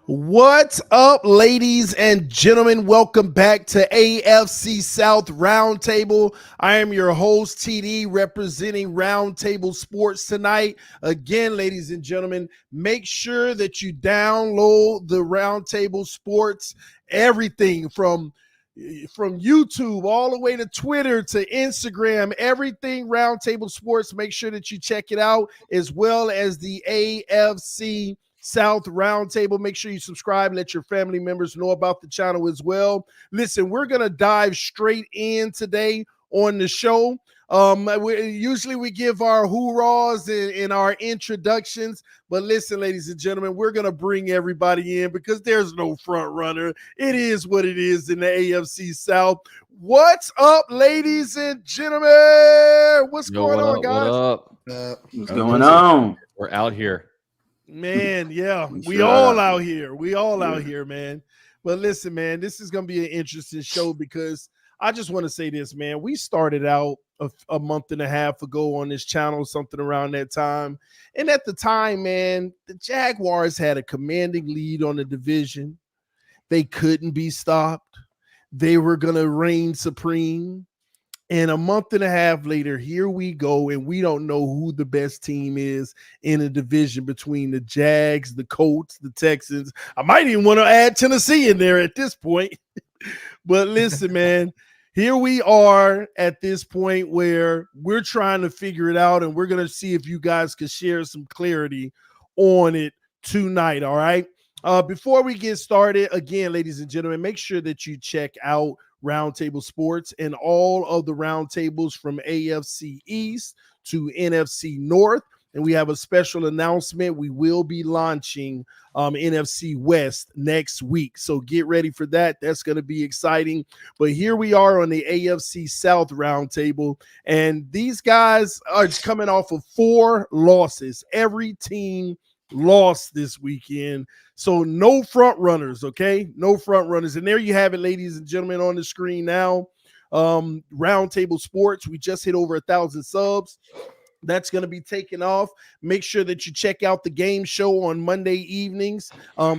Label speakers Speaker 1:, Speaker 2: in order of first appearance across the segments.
Speaker 1: What's up, ladies and gentlemen? Welcome back to AFC South Roundtable. I am your host, TD, representing Roundtable Sports tonight. Again, ladies and gentlemen, make sure that you download the Roundtable Sports, everything from YouTube all the way to Twitter to Instagram, everything Roundtable Sports. Make sure that you check it out, as well as the AFC South Roundtable. Make sure you subscribe. Let your family members know about the channel as well. Listen, we're going to dive straight in today on the show. Usually we give our hoorahs and our introductions, but listen, ladies and gentlemen, we're going to bring everybody in because there's no front runner. It is what it is in the AFC South. What's up, ladies and gentlemen? What's going on, guys?
Speaker 2: What's going on?
Speaker 3: We're out here.
Speaker 1: Man, yeah, we all out here. We all out here, man. But listen, man, this is going to be an interesting show because I just want to say this, man. We started out a month and a half ago on this channel, something around that time. And at the time, man, the Jaguars had a commanding lead on the division. They couldn't be stopped. They were going to reign supreme. And a month and a half later, here we go, and we don't know who the best team is in a division between the Jags, the Colts, the Texans. I might even want to add Tennessee in there at this point. But listen, man, here we are at this point where we're trying to figure it out, and we're going to see if you guys can share some clarity on it tonight, all right? Before we get started, again, ladies and gentlemen, make sure that you check out Roundtable Sports and all of the roundtables from AFC East to NFC North. And we have a special announcement. We will be launching NFC West next week. So get ready for that. That's going to be exciting. But here we are on the AFC South Roundtable. And these guys are coming off of 4 losses. Every team lost this weekend. So no front runners, okay? No front runners. And there you have it, ladies and gentlemen, on the screen now. Roundtable Sports, we just hit over 1,000 subs. That's going to be taken off. Make sure that you check out the game show on Monday evenings,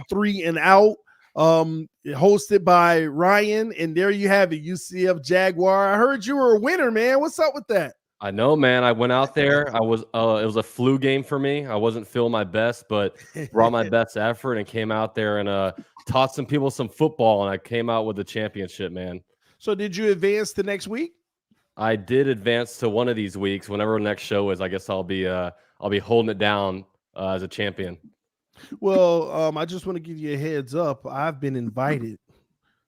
Speaker 1: 3 and Out, hosted by Ryan. And there you have it, UCF Jaguar. I heard you were a winner, man. What's up with that?
Speaker 3: I know, man. I went out there. I was. It was a flu game for me. I wasn't feeling my best, but brought my best effort and came out there and taught some people some football. And I came out with the championship, man.
Speaker 1: So, did you advance to next week?
Speaker 3: I did advance to one of these weeks. Whenever the next show is, I guess I'll be holding it down as a champion.
Speaker 1: Well, I just want to give you a heads up. I've been invited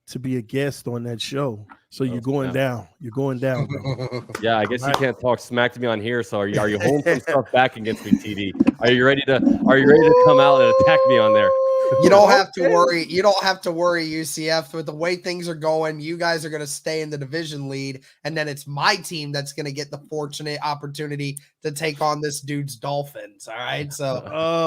Speaker 1: to be a guest on that show. So you're going down. You're going down, bro.
Speaker 3: Yeah, I guess you can't talk smack to me on here. So are you holding some stuff back against me, TD? Are you ready to come out and attack me on there?
Speaker 4: You don't have to worry. You don't have to worry, UCF. With the way things are going, you guys are going to stay in the division lead, and then it's my team that's going to get the fortunate opportunity to take on this dude's Dolphins. All right, so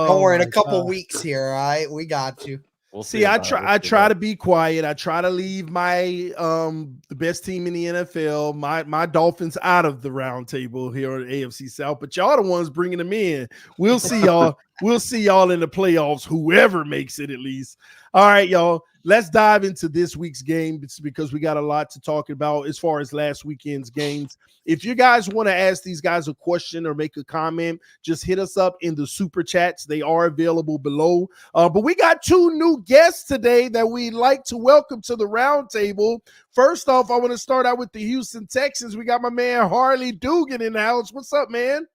Speaker 4: don't worry. In a couple weeks here, all right, we got you.
Speaker 1: We'll see. I try to be quiet. I try to leave my the best team in the NFL, my Dolphins, out of the round table here on the AFC South. But y'all the ones bringing them in. We'll see y'all. We'll see y'all in the playoffs, whoever makes it at least. All right, y'all. Let's dive into this week's game because we got a lot to talk about as far as last weekend's games. If you guys want to ask these guys a question or make a comment, just hit us up in the super chats. They are available below. But we got 2 new guests today that we'd like to welcome to the round table. First off, I want to start out with the Houston Texans. We got my man Harley Dugan in the house. What's up, man?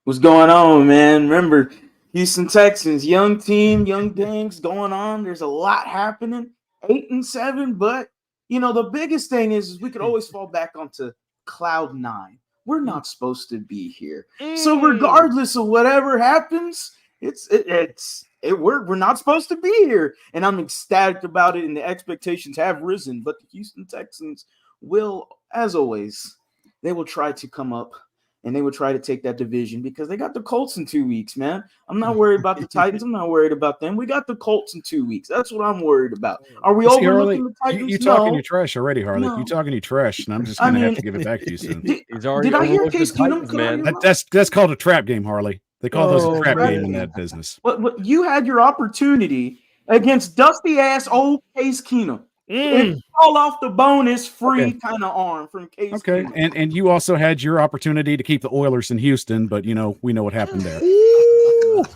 Speaker 2: What's going on, man? Remember, Houston Texans, young team, young things going on. There's a lot happening. 8-7, but the biggest thing is we could always fall back onto cloud 9. We're not supposed to be here. So regardless of whatever happens, we're not supposed to be here. And I'm ecstatic about it, and the expectations have risen. But the Houston Texans will, as always, they will try to come up. And they would try to take that division because they got the Colts in 2 weeks, man. I'm not worried about the Titans. I'm not worried about them. We got the Colts in 2 weeks. That's what I'm worried about. Are we overlooking the Titans?
Speaker 5: You're talking your trash already, Harley. You're talking your trash, and I'm just going to have to give it back to you soon.
Speaker 2: Did I hear Case Keenum?
Speaker 5: Man. That's called a trap game, Harley. They call those a trap game in that business.
Speaker 2: But you had your opportunity against dusty ass old Case Keenum. It's all off the bonus free kind of arm from Case Keenum.
Speaker 5: And you also had your opportunity to keep the Oilers in Houston, but we know what happened there.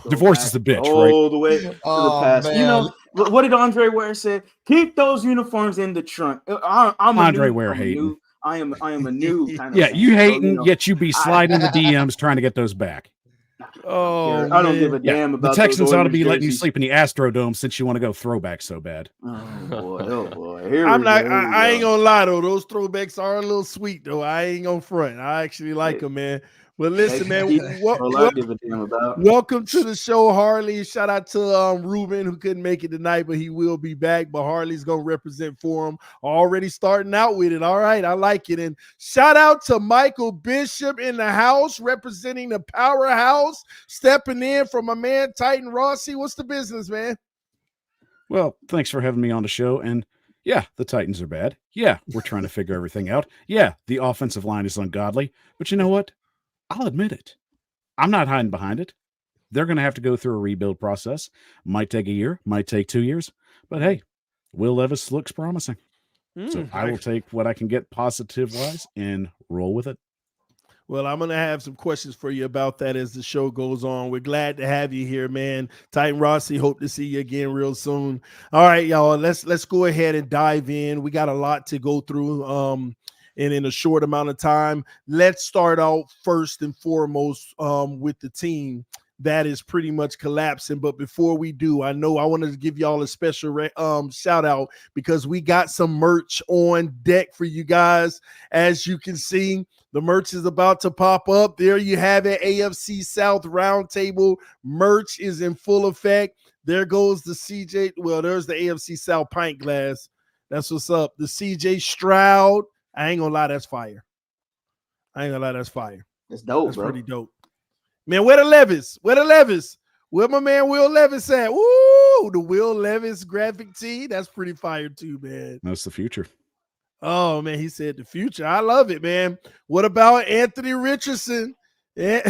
Speaker 5: Divorce is the bitch,
Speaker 2: all
Speaker 5: right?
Speaker 2: the way to the past.
Speaker 4: Man.
Speaker 2: What did Andre Ware say? Keep those uniforms in the trunk. I'm
Speaker 5: Andre Ware hating.
Speaker 2: I am a new kind of
Speaker 5: Yeah,
Speaker 2: fan,
Speaker 5: you hating,
Speaker 2: so,
Speaker 5: yet you be sliding the DMs trying to get those back.
Speaker 1: Oh,
Speaker 2: I don't give a damn about
Speaker 5: the Texans
Speaker 2: those
Speaker 5: ought to be
Speaker 2: Oilers
Speaker 5: letting you
Speaker 2: jerseys.
Speaker 5: sleep in the Astrodome since you want to go throwback so bad.
Speaker 2: Oh boy. Here
Speaker 1: I'm
Speaker 2: we
Speaker 1: not.
Speaker 2: go, here we
Speaker 1: I ain't
Speaker 2: go.
Speaker 1: gonna lie though. Those throwbacks are a little sweet though. I ain't gonna front. I actually like them, man. But listen, man.
Speaker 2: All I give a damn about.
Speaker 1: Welcome to the show, Harley. Shout out to Ruben who couldn't make it tonight, but he will be back. But Harley's gonna represent for him. Already starting out with it. All right, I like it. And shout out to Michael Bishop in the house, representing the powerhouse, stepping in from my man Titan Rossi. What's the business, man?
Speaker 5: Well, thanks for having me on the show. And yeah, the Titans are bad. Yeah, we're trying to figure everything out. Yeah, the offensive line is ungodly. But you know what? I'll admit it. I'm not hiding behind it. They're going to have to go through a rebuild process. Might take a year, might take 2 years. But hey, Will Levis looks promising. So I will take what I can get positive-wise and roll with it.
Speaker 1: Well, I'm going to have some questions for you about that as the show goes on. We're glad to have you here, man. Titan Rossi, hope to see you again real soon. All right, y'all, let's go ahead and dive in. We got a lot to go through and in a short amount of time. Let's start out first and foremost with the team that is pretty much collapsing. But before we do, I know I wanted to give y'all a special shout out because we got some merch on deck for you guys. As you can see, the merch is about to pop up. There you have it. AFC South Roundtable merch is in full effect. There goes the CJ. Well, there's the AFC South pint glass. That's what's up. The CJ Stroud. I ain't gonna lie, that's fire. That's fire.
Speaker 2: It's dope,
Speaker 1: That's
Speaker 2: bro.
Speaker 1: pretty dope. Man, where the Levis? Where my man Will Levis at? Woo! The Will Levis graphic tee. That's pretty fire too, man.
Speaker 5: That's the future.
Speaker 1: Oh, man, he said the future. I love it, man. What about Anthony Richardson? Yeah.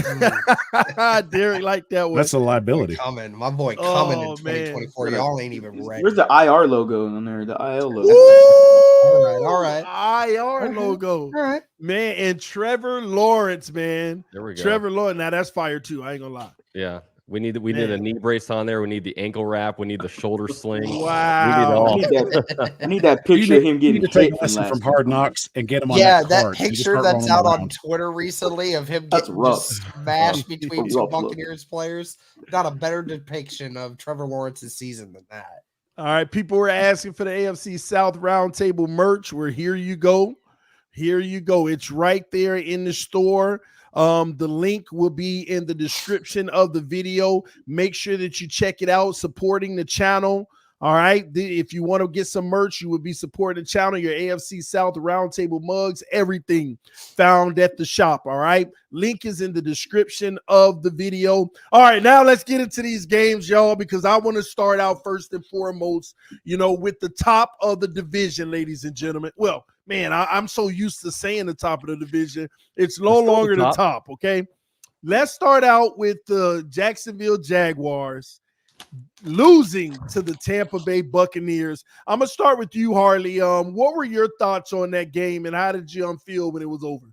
Speaker 1: Derek like that one.
Speaker 5: That's a liability.
Speaker 4: My boy coming in
Speaker 1: Oh,
Speaker 4: 2024.
Speaker 2: man.
Speaker 4: Y'all ain't even ready.
Speaker 2: Where's the IR logo on there? The IL logo.
Speaker 4: All right.
Speaker 1: IR logo.
Speaker 4: All right.
Speaker 1: Man, and Trevor Lawrence, man.
Speaker 3: There we go.
Speaker 1: Trevor Lawrence. Now that's fire too. I ain't gonna lie.
Speaker 3: Yeah. We need a knee brace on there. We need the ankle wrap. We need the shoulder sling.
Speaker 1: Wow.
Speaker 3: We need it all.
Speaker 2: I need that picture of him
Speaker 5: You
Speaker 2: getting
Speaker 5: need to take
Speaker 2: hit
Speaker 5: a lesson from
Speaker 2: last
Speaker 5: Hard
Speaker 2: night.
Speaker 5: Knocks and get him on
Speaker 4: Yeah,
Speaker 5: that
Speaker 4: that
Speaker 5: card. And just
Speaker 4: picture
Speaker 5: start
Speaker 4: that's
Speaker 5: rolling
Speaker 4: out on
Speaker 5: around.
Speaker 4: Twitter recently of him
Speaker 2: That's
Speaker 4: getting
Speaker 2: rough.
Speaker 4: just smashed between two
Speaker 2: Rough look.
Speaker 4: Buccaneers players. Not a better depiction of Trevor Lawrence's season than that.
Speaker 1: All right, people were asking for the AFC South Roundtable merch. Here you go. Here you go. It's right there in the store. The link will be in the description of the video. Make sure that you check it out, supporting the channel. All right. If you want to get some merch, you would be supporting the channel, your AFC South Roundtable mugs, everything found at the shop. All right. Link is in the description of the video. All right. Now let's get into these games, y'all, because I want to start out first and foremost, with the top of the division, ladies and gentlemen. Well, man, I'm so used to saying the top of the division. It's no longer the top. Okay. Let's start out with the Jacksonville Jaguars losing to the Tampa Bay Buccaneers. I'm gonna start with you, Harley. What were your thoughts on that game, and how did you feel when it was over?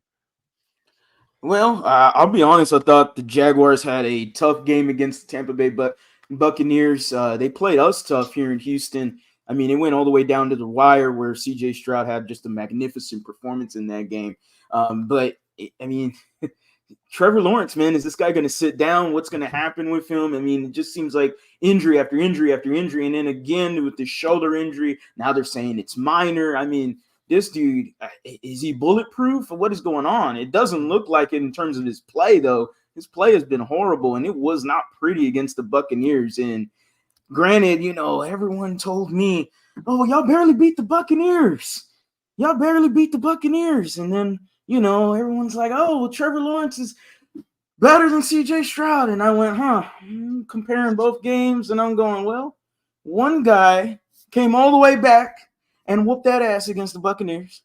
Speaker 2: Well, I'll be honest. I thought the Jaguars had a tough game against the Tampa Bay Buccaneers. They played us tough here in Houston. I mean, it went all the way down to the wire where CJ Stroud had just a magnificent performance in that game. Trevor Lawrence, man, is this guy going to sit down? What's going to happen with him? I mean, it just seems like injury after injury after injury. And then again, with the shoulder injury, now they're saying it's minor. I mean, this dude, is he bulletproof? Or what is going on? It doesn't look like it in terms of his play, though. His play has been horrible, and it was not pretty against the Buccaneers. And granted, everyone told me, oh, y'all barely beat the Buccaneers. And then, everyone's like, oh, well, Trevor Lawrence is better than CJ Stroud. And I went, comparing both games. And I'm going, well, one guy came all the way back and whooped that ass against the Buccaneers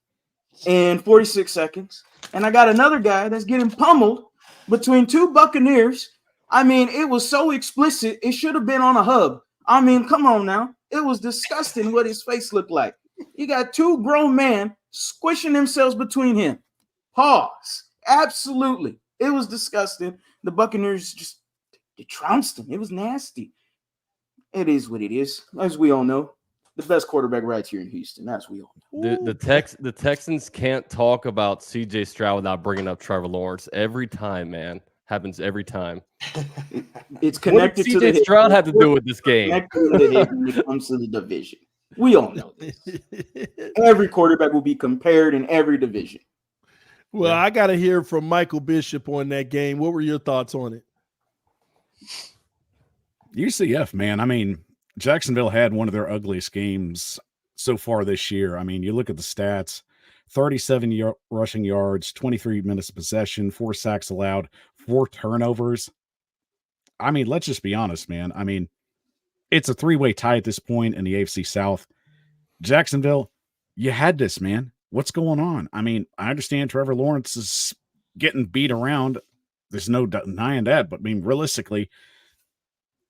Speaker 2: in 46 seconds. And I got another guy that's getting pummeled between two Buccaneers. I mean, it was so explicit. It should have been on a hub. I mean, come on now. It was disgusting what his face looked like. You got two grown men squishing themselves between him. Pause. Absolutely. It was disgusting. The Buccaneers just they trounced him. It was nasty. It is what it is. As we all know, the best quarterback right here in Houston. That's we all know.
Speaker 3: The Texans can't talk about CJ Stroud without bringing up Trevor Lawrence every time, man. Happens every time.
Speaker 2: It's connected to
Speaker 3: CJ Stroud had to do with this game.
Speaker 2: When it comes to the division. We all know this. Every quarterback will be compared in every division.
Speaker 1: Well, I got to hear from Michael Bishop on that game. What were your thoughts on it?
Speaker 5: UCF, man. I mean, Jacksonville had one of their ugliest games so far this year. I mean, you look at the stats, 37 rushing yards, 23 minutes of possession, 4 sacks allowed, 4 turnovers. I mean, let's just be honest, man. I mean, it's a 3-way tie at this point in the AFC South. Jacksonville, you had this, man. What's going on? I mean, I understand Trevor Lawrence is getting beat around. There's no denying that. But, I mean, realistically,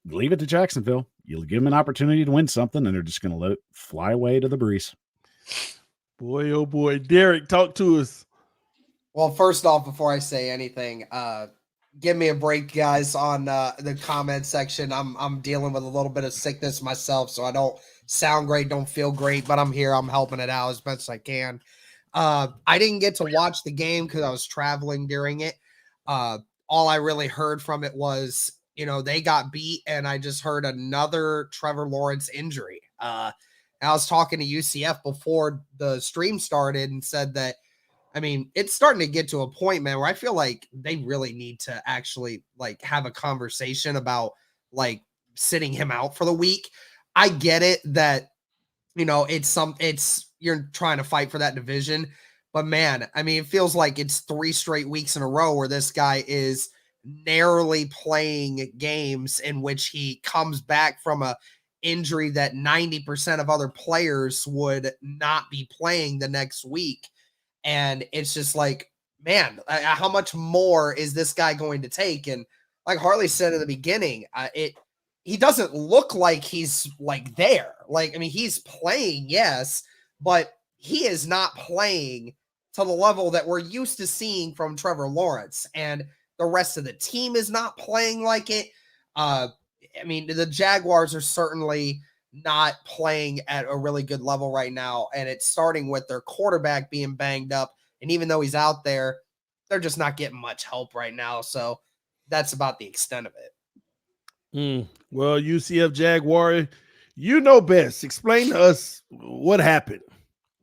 Speaker 5: leave it to Jacksonville. You'll give them an opportunity to win something, and they're just going to let it fly away to the breeze.
Speaker 1: Boy, oh boy. Derek, talk to us.
Speaker 4: Well, first off, before I say anything, give me a break, guys, on the comment section. I'm dealing with a little bit of sickness myself, so I don't sound great, don't feel great, but I'm here. I'm helping it out as best as I can. I didn't get to watch the game because I was traveling during it. All I really heard from it was, they got beat, and I just heard another Trevor Lawrence injury. I was talking to UCF before the stream started and said that, I mean, it's starting to get to a point, man, where I feel like they really need to actually have a conversation about sitting him out for the week. I get it that, you're trying to fight for that division, but man, I mean, it feels like it's 3 straight weeks in a row where this guy is narrowly playing games in which he comes back from a injury that 90% of other players would not be playing the next week. And it's just like, man, how much more is this guy going to take? And like Harley said in the beginning, he doesn't look like he's there. I mean, he's playing, yes, but he is not playing to the level that we're used to seeing from Trevor Lawrence. And the rest of the team is not playing like it. I mean, the Jaguars are certainly not playing at a really good level right now, and it's starting with their quarterback being banged up. And even though he's out there, they're just not getting much help right now. So that's about the extent of it.
Speaker 1: Well, UCF Jaguar, you know best. Explain to us what happened.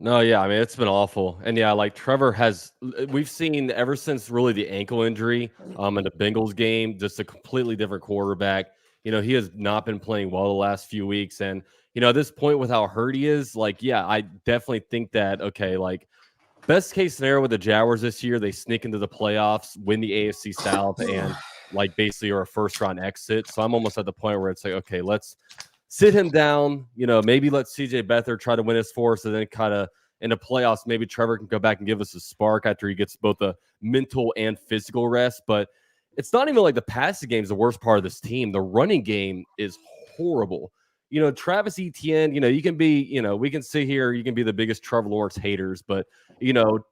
Speaker 3: No, yeah, I mean, it's been awful. And yeah, Trevor we've seen ever since really the ankle injury in the Bengals game, just a completely different quarterback. He has not been playing well the last few weeks. And, at this point with how hurt he is, I definitely think that, okay, best case scenario with the Jaguars this year, they sneak into the playoffs, win the AFC South, and basically are a first-round exit. So I'm almost at the point where it's like, okay, let's sit him down, maybe let CJ Beathard try to win his for us, and then kind of in the playoffs, maybe Trevor can go back and give us a spark after he gets both a mental and physical rest. But it's not even the passing game is the worst part of this team. The running game is horrible. Travis Etienne, you can be, we can sit here, you can be the biggest Trevor Lawrence haters, but,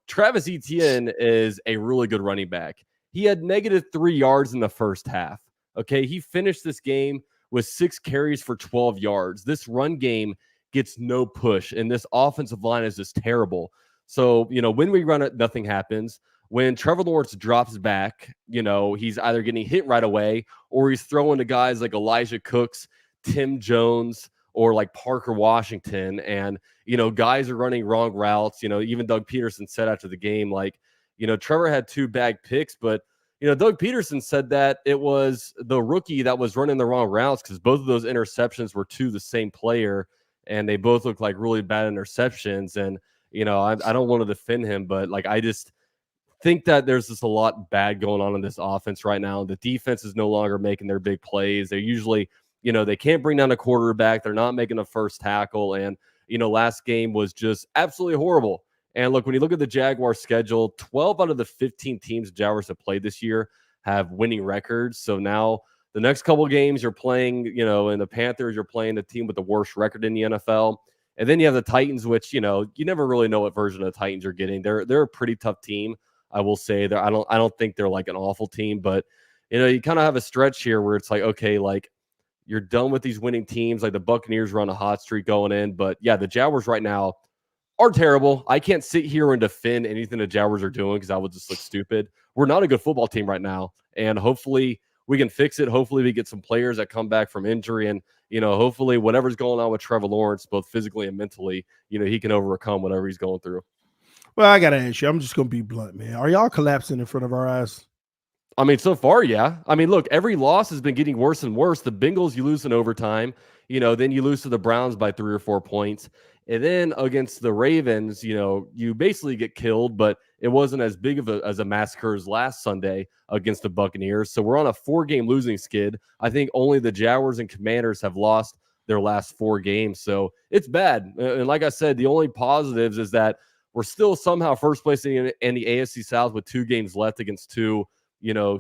Speaker 3: Travis Etienne is a really good running back. He had -3 yards in the first half. Okay. He finished this game with 6 carries for 12 yards. This run game gets no push, and this offensive line is just terrible. So, when we run it, nothing happens. When Trevor Lawrence drops back, he's either getting hit right away or he's throwing to guys like Elijah Cooks, Tim Jones, or Parker Washington. And, guys are running wrong routes. Even Doug Peterson said after the game, Trevor had 2 bad picks, but Doug Peterson said that it was the rookie that was running the wrong routes because both of those interceptions were to the same player, and they both looked like really bad interceptions. And, I don't want to defend him, but I just think that there's just a lot bad going on in this offense right now. The defense is no longer making their big plays. They're usually, they can't bring down a quarterback. They're not making a first tackle. And, last game was just absolutely horrible. And look, when you look at the Jaguars schedule, 12 out of the 15 teams the Jaguars have played this year have winning records. So now the next couple of games you're playing, in the Panthers, you're playing the team with the worst record in the NFL. And then you have the Titans, which, you never really know what version of the Titans you're getting. They're a pretty tough team, I will say. I don't think they're like an awful team, but you kind of have a stretch here where it's like, okay, like you're done with these winning teams. Like the Buccaneers run a hot streak going in, but yeah, the Jaguars right now are terrible. I can't sit here and defend anything the Jaguars are doing because I would just look stupid. We're not a good football team right now, and hopefully we can fix it. Hopefully we get some players that come back from injury, and hopefully whatever's going on with Trevor Lawrence, both physically and mentally, he can overcome whatever he's going through.
Speaker 1: Well, I gotta ask you. I'm just gonna be blunt, man. Are y'all collapsing in front of our eyes?
Speaker 3: I mean, so far, yeah. I mean, look, every loss has been getting worse and worse. The Bengals, you lose in overtime. Then you lose to the Browns by 3 or 4 points. And then against the Ravens, you basically get killed, but it wasn't as big of a massacre as last Sunday against the Buccaneers. So we're on a 4-game losing skid. I think only the Jaguars and Commanders have lost their last 4 games. So it's bad. And like I said, the only positives is that we're still somehow first place in the AFC South with 2 games left against 2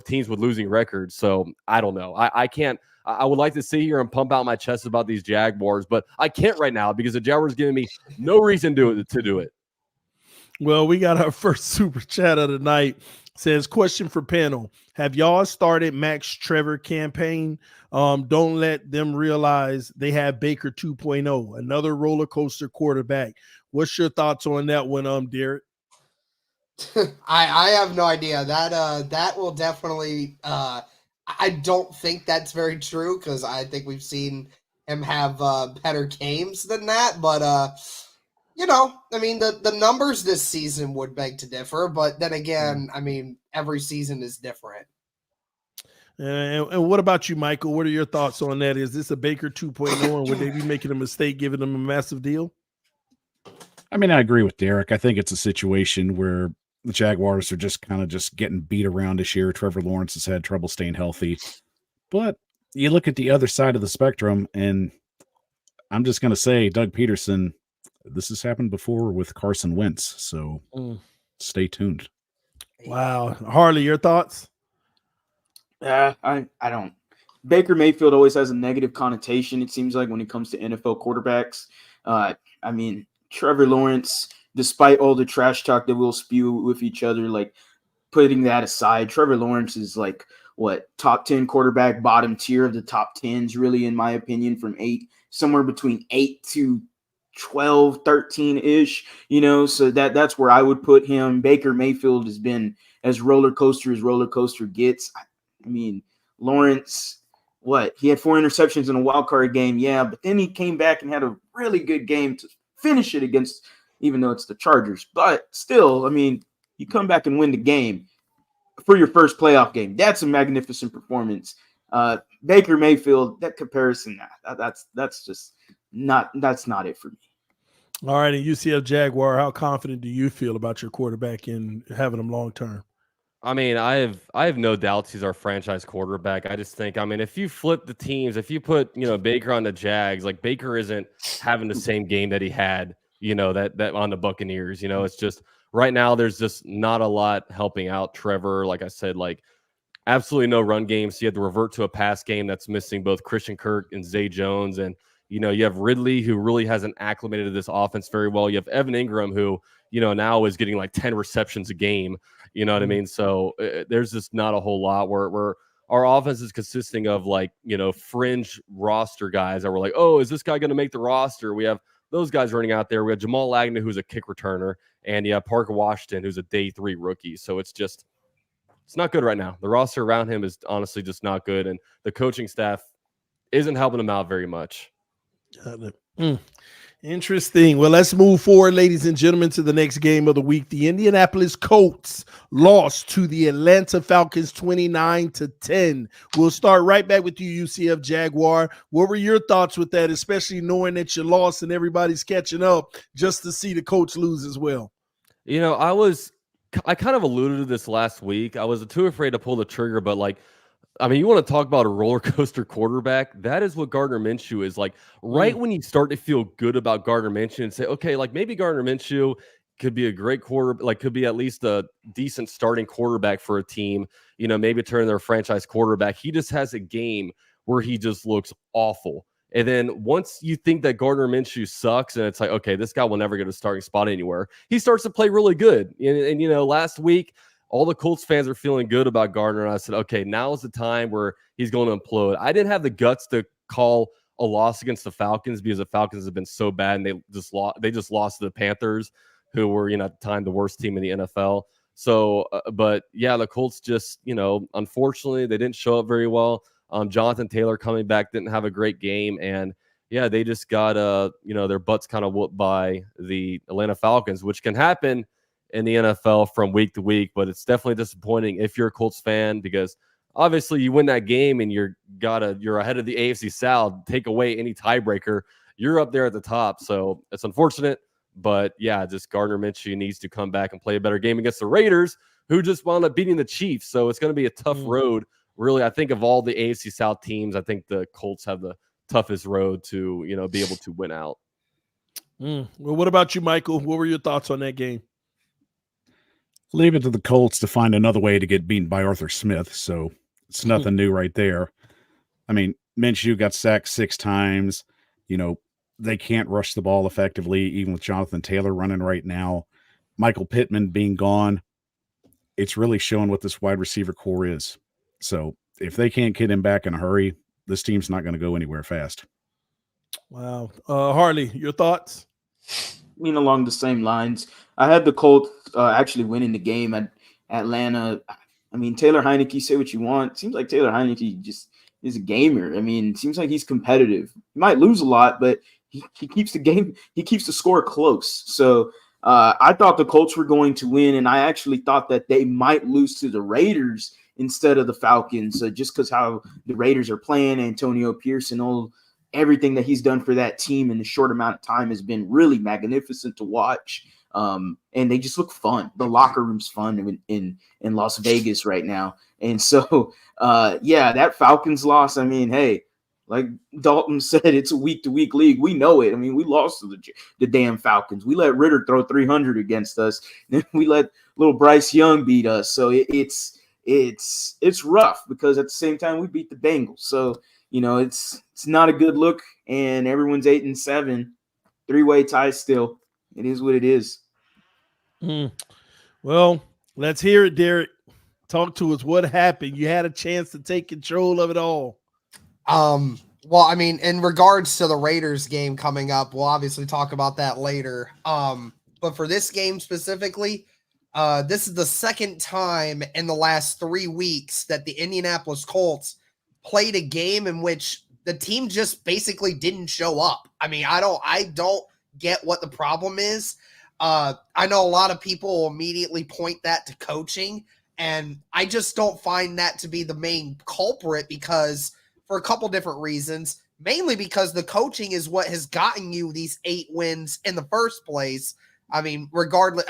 Speaker 3: teams with losing records. So I don't know. I can't. I would like to sit here and pump out my chest about these Jaguars, but I can't right now because the Jaguars giving me no reason to do it.
Speaker 1: Well, we got our first super chat of the night. Says, question for panel. Have y'all started Max Trevor campaign? Don't let them realize they have Baker 2.0, another roller coaster quarterback. What's your thoughts on that one, Derek?
Speaker 4: I have no idea. That will definitely I don't think that's very true because I think we've seen him have better games than that. But I mean the numbers this season would beg to differ. But then again, I mean every season is different.
Speaker 1: And what about you, Michael? What are your thoughts on that? Is this a Baker 2.0, and would they be making a mistake giving them a massive deal?
Speaker 5: I mean, I agree with Derek. I think it's a situation where the Jaguars are just kind of just getting beat around this year. Trevor Lawrence has had trouble staying healthy. But you look at the other side of the spectrum, and I'm just going to say, Doug Peterson, this has happened before with Carson Wentz. So stay tuned.
Speaker 1: Wow. Harley, your thoughts?
Speaker 2: I don't. Baker Mayfield always has a negative connotation, it seems like, when it comes to NFL quarterbacks. I mean, Trevor Lawrence, despite all the trash talk that we'll spew with each other, like putting that aside, Trevor Lawrence is like top 10 quarterback, bottom tier of the top 10s, really, in my opinion, from somewhere between 8 to 12, 13-ish, so that's where I would put him. Baker Mayfield has been as roller coaster gets. I mean, Lawrence, he had 4 interceptions in a wild card game, yeah, but then he came back and had a really good game to finish it against, even though it's the Chargers. But still, I mean, you come back and win the game for your first playoff game. That's a magnificent performance. Baker Mayfield, that comparison, that's just not it for me.
Speaker 1: All right, and UCF Jaguar, how confident do you feel about your quarterback in having him long term?
Speaker 3: I mean, I have no doubts he's our franchise quarterback. I just think, I mean, if you flip the teams, if you put, Baker on the Jags, like Baker isn't having the same game that he had, that on the Buccaneers, it's just right now there's just not a lot helping out Trevor. Like I said, like absolutely no run game. So you have to revert to a pass game that's missing both Christian Kirk and Zay Jones. And, you have Ridley, who really hasn't acclimated to this offense very well. You have Evan Ingram, who, now is getting like 10 receptions a game. You know what I mean? So there's just not a whole lot where our offense is consisting of like, fringe roster guys that were like, oh, is this guy going to make the roster? We have those guys running out there. We have Jamal Agnew, who's a kick returner, and Parker Washington, who's a day 3 rookie. So it's not good right now. The roster around him is honestly just not good. And the coaching staff isn't helping him out very much.
Speaker 1: Interesting. Well, let's move forward, ladies and gentlemen, to the next game of the week. The Indianapolis Colts lost to the Atlanta Falcons 29-10. We'll start right back with you, UCF Jaguar. What were your thoughts with that, especially knowing that you lost and everybody's catching up just to see the Colts lose as well?
Speaker 3: I kind of alluded to this last week. I was too afraid to pull the trigger, but you want to talk about a roller coaster quarterback? That is what Gardner Minshew is. Like, right when you start to feel good about Gardner Minshew and say, okay, like maybe Gardner Minshew could be a great quarter, like could be at least a decent starting quarterback for a team, maybe turn their franchise quarterback. He just has a game where he just looks awful. And then once you think that Gardner Minshew sucks and it's like, okay, this guy will never get a starting spot anywhere, he starts to play really good. And last week, all the Colts fans are feeling good about Gardner. And I said, okay, now is the time where he's going to implode. I didn't have the guts to call a loss against the Falcons because the Falcons have been so bad and they just lost to the Panthers, who were, at the time, the worst team in the NFL. So, but yeah, the Colts just, unfortunately, they didn't show up very well. Jonathan Taylor coming back didn't have a great game. And yeah, they just got, their butts kind of whooped by the Atlanta Falcons, which can happen in the NFL from week to week. But it's definitely disappointing if you're a Colts fan, because obviously you win that game and you're ahead of the AFC South. Take away any tiebreaker, you're up there at the top. So it's unfortunate. But yeah, just Gardner Minshew needs to come back and play a better game against the Raiders, who just wound up beating the Chiefs. So it's going to be a tough road. Really, I think of all the AFC South teams, I think the Colts have the toughest road to, be able to win out.
Speaker 1: Well, what about you, Michael? What were your thoughts on that game?
Speaker 5: Leave it to the Colts to find another way to get beaten by Arthur Smith. So it's nothing new right there. I mean, Minshew got sacked 6 times. They can't rush the ball effectively, even with Jonathan Taylor running right now. Michael Pittman being gone, it's really showing what this wide receiver core is. So if they can't get him back in a hurry, this team's not going to go anywhere fast.
Speaker 1: Wow. Harley, your thoughts?
Speaker 2: Along the same lines, I had the Colts actually winning the game at Atlanta. I mean, Taylor Heineke, say what you want. Seems like Taylor Heineke just is a gamer. I mean, seems like he's competitive. He might lose a lot, but he keeps the game. He keeps the score close. So I thought the Colts were going to win, and I actually thought that they might lose to the Raiders instead of the Falcons, just because how the Raiders are playing. Antonio Pierce and everything that he's done for that team in a short amount of time has been really magnificent to watch. And they just look fun. The locker room's fun in Las Vegas right now. And so, that Falcons loss, I mean, hey, like Dalton said, it's a week-to-week league. We know it. I mean, we lost to the damn Falcons. We let Ritter throw 300 against us. Then we let little Bryce Young beat us. So it's rough, because at the same time we beat the Bengals. So, it's not a good look, and everyone's 8-7, 3-way tie still. It is what it is.
Speaker 1: Well, let's hear it, Derek. Talk to us. What happened? You had a chance to take control of it all.
Speaker 4: Well, I mean, in regards to the Raiders game coming up, we'll obviously talk about that later. But for this game specifically, this is the second time in the last 3 weeks that the Indianapolis Colts played a game in which the team just basically didn't show up. I mean, I don't get what the problem is. I know a lot of people will immediately point that to coaching, and I just don't find that to be the main culprit, because for a couple different reasons, mainly because the coaching is what has gotten you these 8 wins in the first place. I mean, regardless,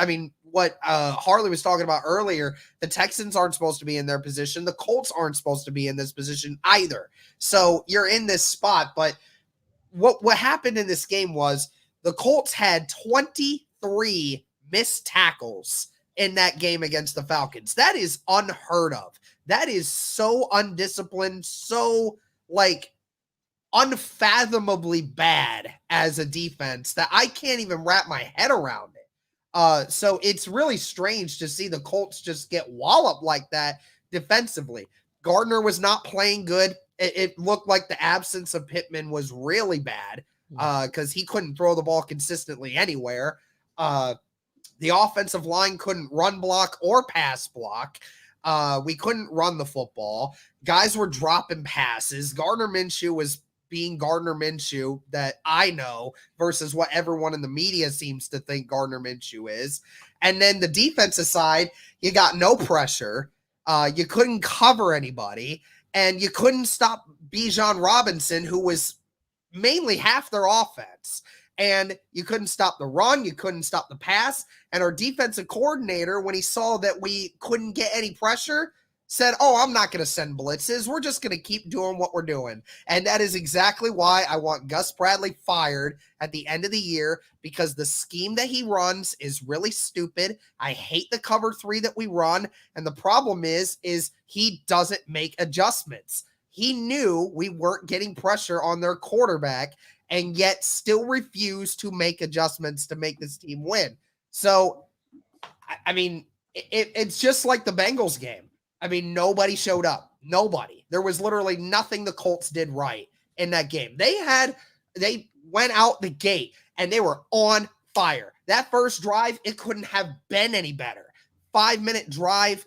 Speaker 4: what Harley was talking about earlier, the Texans aren't supposed to be in their position. The Colts aren't supposed to be in this position either. So you're in this spot. But what happened in this game was the Colts had 23 missed tackles in that game against the Falcons. That is unheard of. That is so undisciplined, so unfathomably bad as a defense that I can't even wrap my head around it. So it's really strange to see the Colts just get walloped like that defensively. Gardner was not playing good. It looked like the absence of Pittman was really bad because he couldn't throw the ball consistently anywhere. The offensive line couldn't run block or pass block. We couldn't run the football. Guys were dropping passes. Gardner Minshew was being Gardner Minshew that I know versus what everyone in the media seems to think Gardner Minshew is. And then the defensive side, you got no pressure. You couldn't cover anybody, and you couldn't stop Bijan Robinson, who was mainly half their offense. And you couldn't stop the run. You couldn't stop the pass. And our defensive coordinator, when he saw that we couldn't get any pressure, said, oh, I'm not going to send blitzes. We're just going to keep doing what we're doing. And that is exactly why I want Gus Bradley fired at the end of the year, because the scheme that he runs is really stupid. I hate the cover 3 that we run. And the problem is he doesn't make adjustments. He knew we weren't getting pressure on their quarterback and yet still refused to make adjustments to make this team win. So, I mean, it's just like the Bengals game. I mean, nobody showed up. Nobody. There was literally nothing the Colts did right in that game. They went out the gate and they were on fire. That first drive, it couldn't have been any better. 5-minute drive,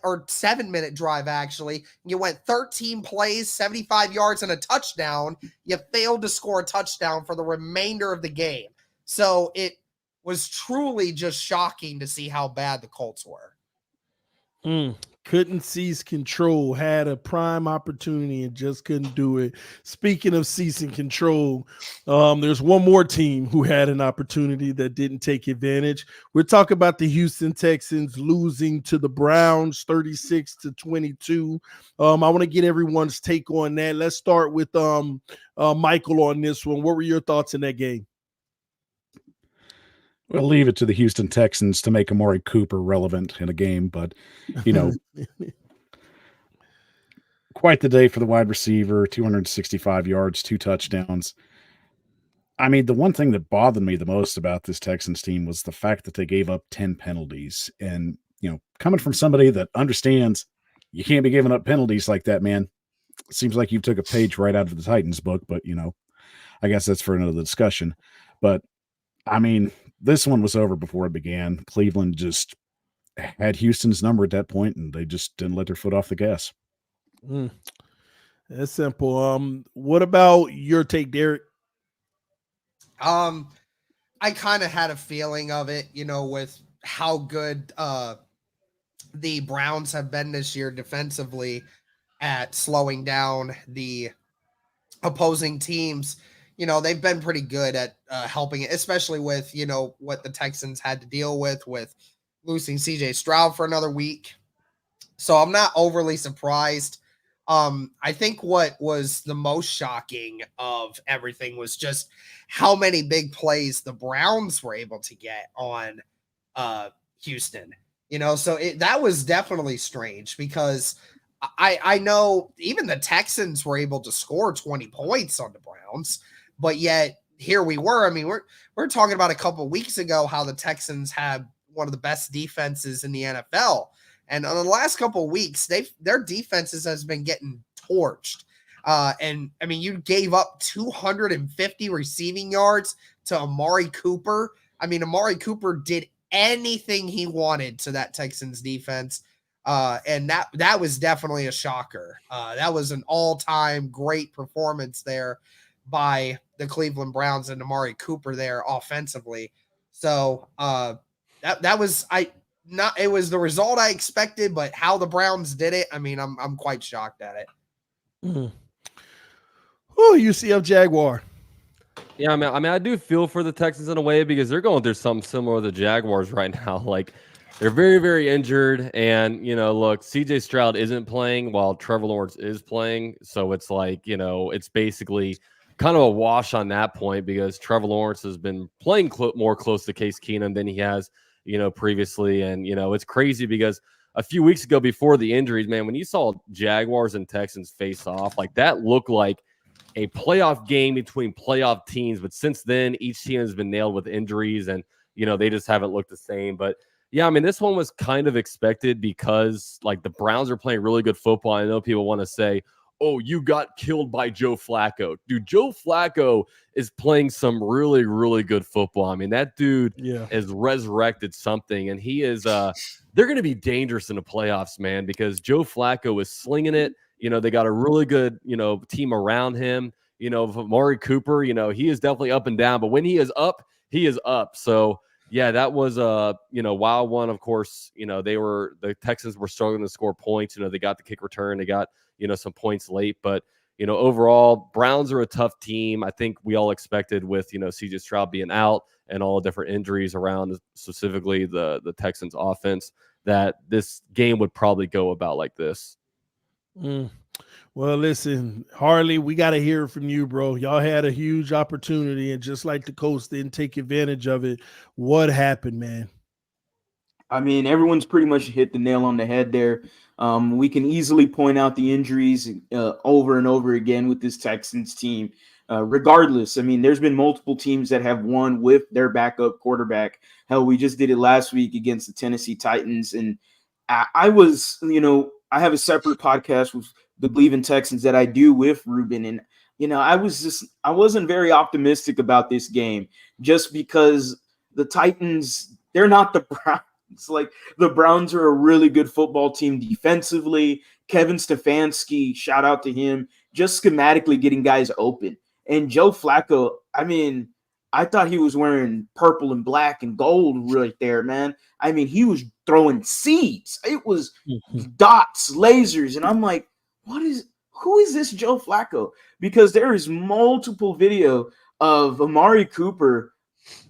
Speaker 4: or 7-minute drive, actually. You went 13 plays, 75 yards, and a touchdown. You failed to score a touchdown for the remainder of the game. So it was truly just shocking to see how bad the Colts were.
Speaker 1: Couldn't seize control, had a prime opportunity and just couldn't do it. Speaking of seizing control, there's one more team who had an opportunity that didn't take advantage. We're talking about the Houston Texans losing to the Browns 36-22. I want to get everyone's take on that. Let's start with Michael on this one. What were your thoughts in that game?
Speaker 5: We'll leave it to the Houston Texans to make Amari Cooper relevant in a game, but, quite the day for the wide receiver, 265 yards, 2 touchdowns. I mean, the one thing that bothered me the most about this Texans team was the fact that they gave up 10 penalties. And, coming from somebody that understands you can't be giving up penalties like that, man, it seems like you took a page right out of the Titans book, but, I guess that's for another discussion. But, I mean, this one was over before it began. Cleveland just had Houston's number at that point, and they just didn't let their foot off the gas.
Speaker 1: That's simple. What about your take, Derek?
Speaker 4: I kind of had a feeling of it, with how good the Browns have been this year defensively at slowing down the opposing teams. They've been pretty good at helping it, especially with, what the Texans had to deal with losing CJ Stroud for another week. So I'm not overly surprised. I think what was the most shocking of everything was just how many big plays the Browns were able to get on Houston. So that was definitely strange, because I know even the Texans were able to score 20 points on the Browns. But yet here we were. I mean, we're talking about a couple of weeks ago how the Texans had one of the best defenses in the NFL. And on the last couple of weeks, their defenses has been getting torched. And I mean, you gave up 250 receiving yards to Amari Cooper. I mean, Amari Cooper did anything he wanted to that Texans defense. And that was definitely a shocker. That was an all-time great performance there by the Cleveland Browns and Amari Cooper there offensively. So it was the result I expected, but how the Browns did it, I mean, I'm quite shocked at it.
Speaker 1: Oh, UCF Jaguar.
Speaker 3: Yeah, I mean, I do feel for the Texans in a way, because they're going through something similar to the Jaguars right now. Like, they're very, very injured, and look, CJ Stroud isn't playing while Trevor Lawrence is playing, so it's like it's basically kind of a wash on that point, because Trevor Lawrence has been playing more close to Case Keenum than he has, previously. And, it's crazy because a few weeks ago before the injuries, man, when you saw Jaguars and Texans face off, like that looked like a playoff game between playoff teams. But since then, each team has been nailed with injuries, and, they just haven't looked the same. But yeah, I mean, this one was kind of expected, because like the Browns are playing really good football. I know people want to say, oh, you got killed by Joe Flacco. Dude, Joe Flacco is playing some really, really good football. I mean, that dude has resurrected something, and he is they're going to be dangerous in the playoffs, man, because Joe Flacco is slinging it. They got a really good, team around him. Amari Cooper, he is definitely up and down, but when he is up, he is up. So, yeah, that was a wild one. Of course, the Texans were struggling to score points. They got the kick return, they got some points late, but overall, Browns are a tough team. I think we all expected with CJ Stroud being out and all the different injuries around, specifically the Texans offense. that this game would probably go about like this.
Speaker 1: Well, listen, Harley, we got to hear from you, bro. Y'all had a huge opportunity, and just like the Colts didn't take advantage of it. What happened, man?
Speaker 2: I mean, everyone's pretty much hit the nail on the head there. We can easily point out the injuries over and over again with this Texans team. Regardless, I mean, there's been multiple teams that have won with their backup quarterback. Hell, we just did it last week against the Tennessee Titans. And I was, I have a separate podcast with the Believe Texans that I do with Ruben. And, I wasn't very optimistic about this game just because the Titans, they're not the Browns. It's like the Browns are a really good football team defensively. Kevin Stefanski, shout out to him, just schematically getting guys open. And Joe Flacco, I mean, I thought he was wearing purple and black and gold right there, man. I mean, he was throwing seeds. It was dots, lasers. And I'm like, who is this Joe Flacco? Because there is multiple video of Amari Cooper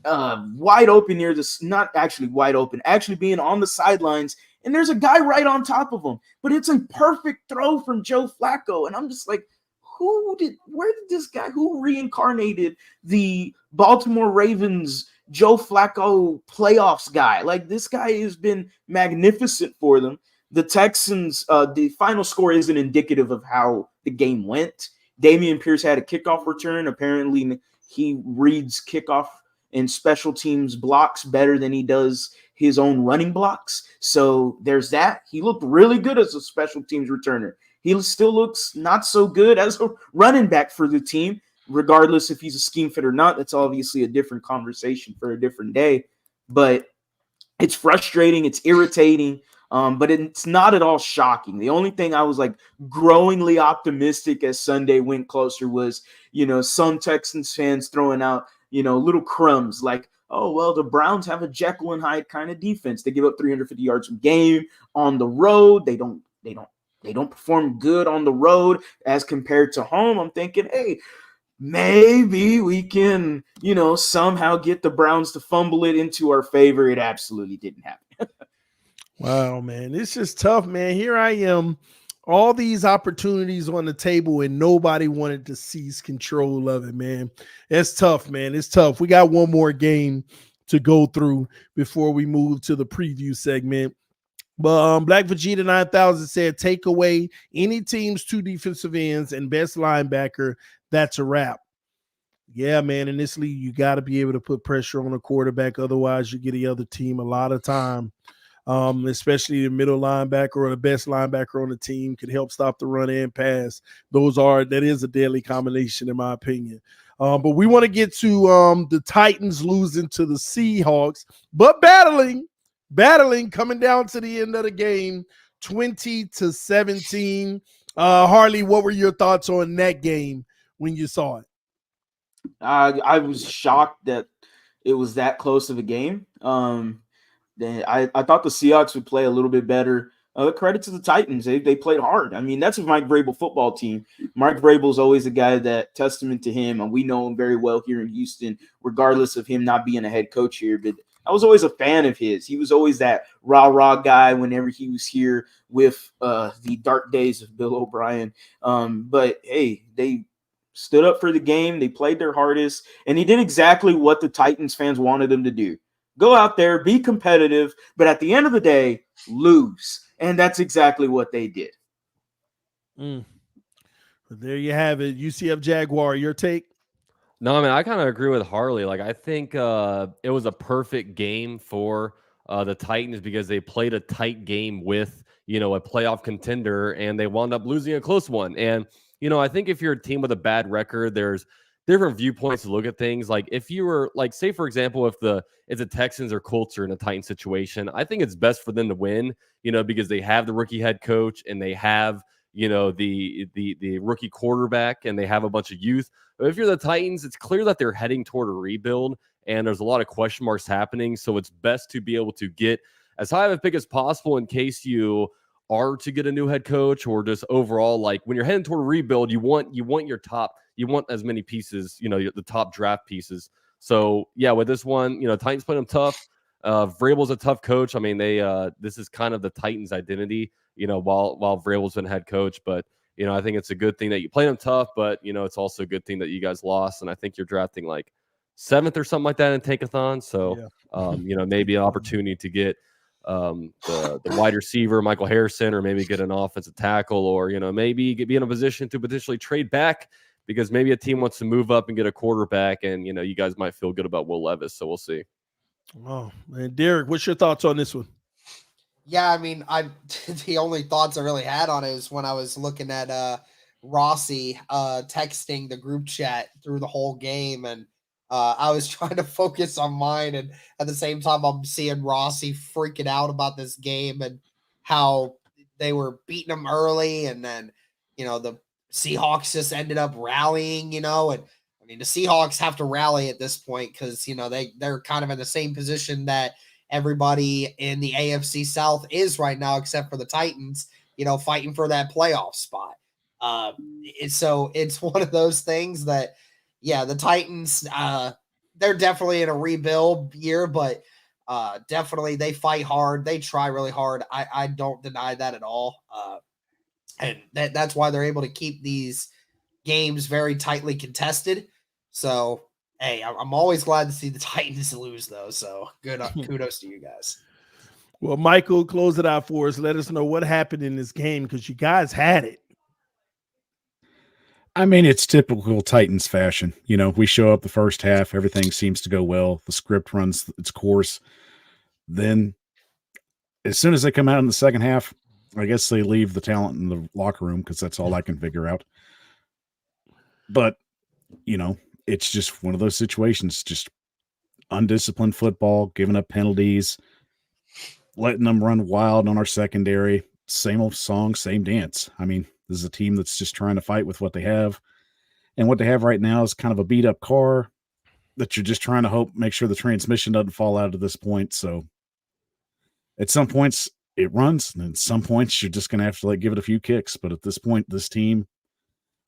Speaker 2: wide open near this, not actually wide open, actually being on the sidelines, and there's a guy right on top of him, but it's a perfect throw from Joe Flacco. And I'm just like, where did this guy, who reincarnated the Baltimore Ravens Joe Flacco playoffs guy? Like, this guy has been magnificent for them. The Texans, the final score isn't indicative of how the game went. Dameon Pierce had a kickoff return. Apparently he reads kickoff and special teams blocks better than he does his own running blocks. So there's that. He looked really good as a special teams returner. He still looks not so good as a running back for the team, regardless if he's a scheme fit or not. That's obviously a different conversation for a different day. But it's frustrating. It's irritating. But it's not at all shocking. The only thing I was like growingly optimistic as Sunday went closer was, some Texans fans throwing out, little crumbs like, oh, well, the Browns have a Jekyll and Hyde kind of defense. They give up 350 yards a game on the road. They don't perform good on the road as compared to home. I'm thinking, hey, maybe we can, somehow get the Browns to fumble it into our favor. It absolutely didn't happen.
Speaker 1: Wow, man. It's just tough, man. Here I am, all these opportunities on the table, and nobody wanted to seize control of it, man. It's tough, man. It's tough. We got one more game to go through before we move to the preview segment. But Black Vegeta 9000 said, take away any team's 2 defensive ends and best linebacker. That's a wrap. Yeah, man. In this league, you got to be able to put pressure on a quarterback. Otherwise, you get the other team a lot of time. Especially the middle linebacker or the best linebacker on the team could help stop the run and pass. That is a deadly combination, in my opinion. But we want to get to the Titans losing to the Seahawks, but battling, coming down to the end of the game, 20-17. Harley, what were your thoughts on that game when you saw it?
Speaker 2: I was shocked that it was that close of a game. I thought the Seahawks would play a little bit better. Credit to the Titans. They played hard. I mean, that's a Mike Vrabel football team. Mike Vrabel is always a guy that, testament to him, and we know him very well here in Houston, regardless of him not being a head coach here. But I was always a fan of his. He was always that rah-rah guy whenever he was here with the dark days of Bill O'Brien. But, hey, they stood up for the game. They played their hardest, and he did exactly what the Titans fans wanted him to do. Go out there, be competitive, but at the end of the day, lose. And that's exactly what they did.
Speaker 1: But there you have it. UCF Jaguar, your take?
Speaker 3: No, I mean, I kind of agree with Harley. Like, I think it was a perfect game for the Titans because they played a tight game with, a playoff contender, and they wound up losing a close one. And, I think if you're a team with a bad record, there's different viewpoints to look at things. Like, if you were, like, say, for example, if the Texans or Colts are in a Titans situation, I think it's best for them to win, because they have the rookie head coach and they have, the rookie quarterback and they have a bunch of youth. But if you're the Titans, it's clear that they're heading toward a rebuild and there's a lot of question marks happening. So it's best to be able to get as high of a pick as possible in case you are to get a new head coach, or just overall, like, when you're heading toward a rebuild, you want your top, you want as many pieces, the top draft pieces. So yeah, with this one, Titans played them tough. Vrabel's a tough coach. I mean, this is kind of the Titans' identity, while Vrabel's been head coach. But, I think it's a good thing that you play them tough, but, it's also a good thing that you guys lost. And I think you're drafting like 7th or something like that in Tankathon. So, maybe an opportunity to get the wide receiver, Michael Harrison, or maybe get an offensive tackle, or, maybe be in a position to potentially trade back because maybe a team wants to move up and get a quarterback. And, you guys might feel good about Will Levis. So we'll see.
Speaker 1: Oh, man. Derek, what's your thoughts on this one?
Speaker 4: Yeah, I mean, the only thoughts I really had on it is when I was looking at Rossi texting the group chat through the whole game, and I was trying to focus on mine, and at the same time, I'm seeing Rossi freaking out about this game and how they were beating him early, and then the Seahawks just ended up rallying, and I mean the Seahawks have to rally at this point because they're kind of in the same position that everybody in the AFC South is right now, except for the Titans, fighting for that playoff spot. So it's one of those things that, yeah, the Titans, they're definitely in a rebuild year, but definitely they fight hard. They try really hard. I don't deny that at all. And that's why they're able to keep these games very tightly contested. So, hey, I'm always glad to see the Titans lose, though. So good, kudos to you guys.
Speaker 1: Well, Michael, close it out for us. Let us know what happened in this game because you guys had it.
Speaker 5: I mean, it's typical Titans fashion. We show up the first half, everything seems to go well. The script runs its course. Then, as soon as they come out in the second half, I guess they leave the talent in the locker room because that's all I can figure out. But, it's just one of those situations, just undisciplined football, giving up penalties, letting them run wild on our secondary. Same old song, same dance. I mean, this is a team that's just trying to fight with what they have. And what they have right now is kind of a beat up car that you're just trying to make sure the transmission doesn't fall out at this point. So at some points it runs, and at some points you're just going to have to give it a few kicks. But at this point, this team,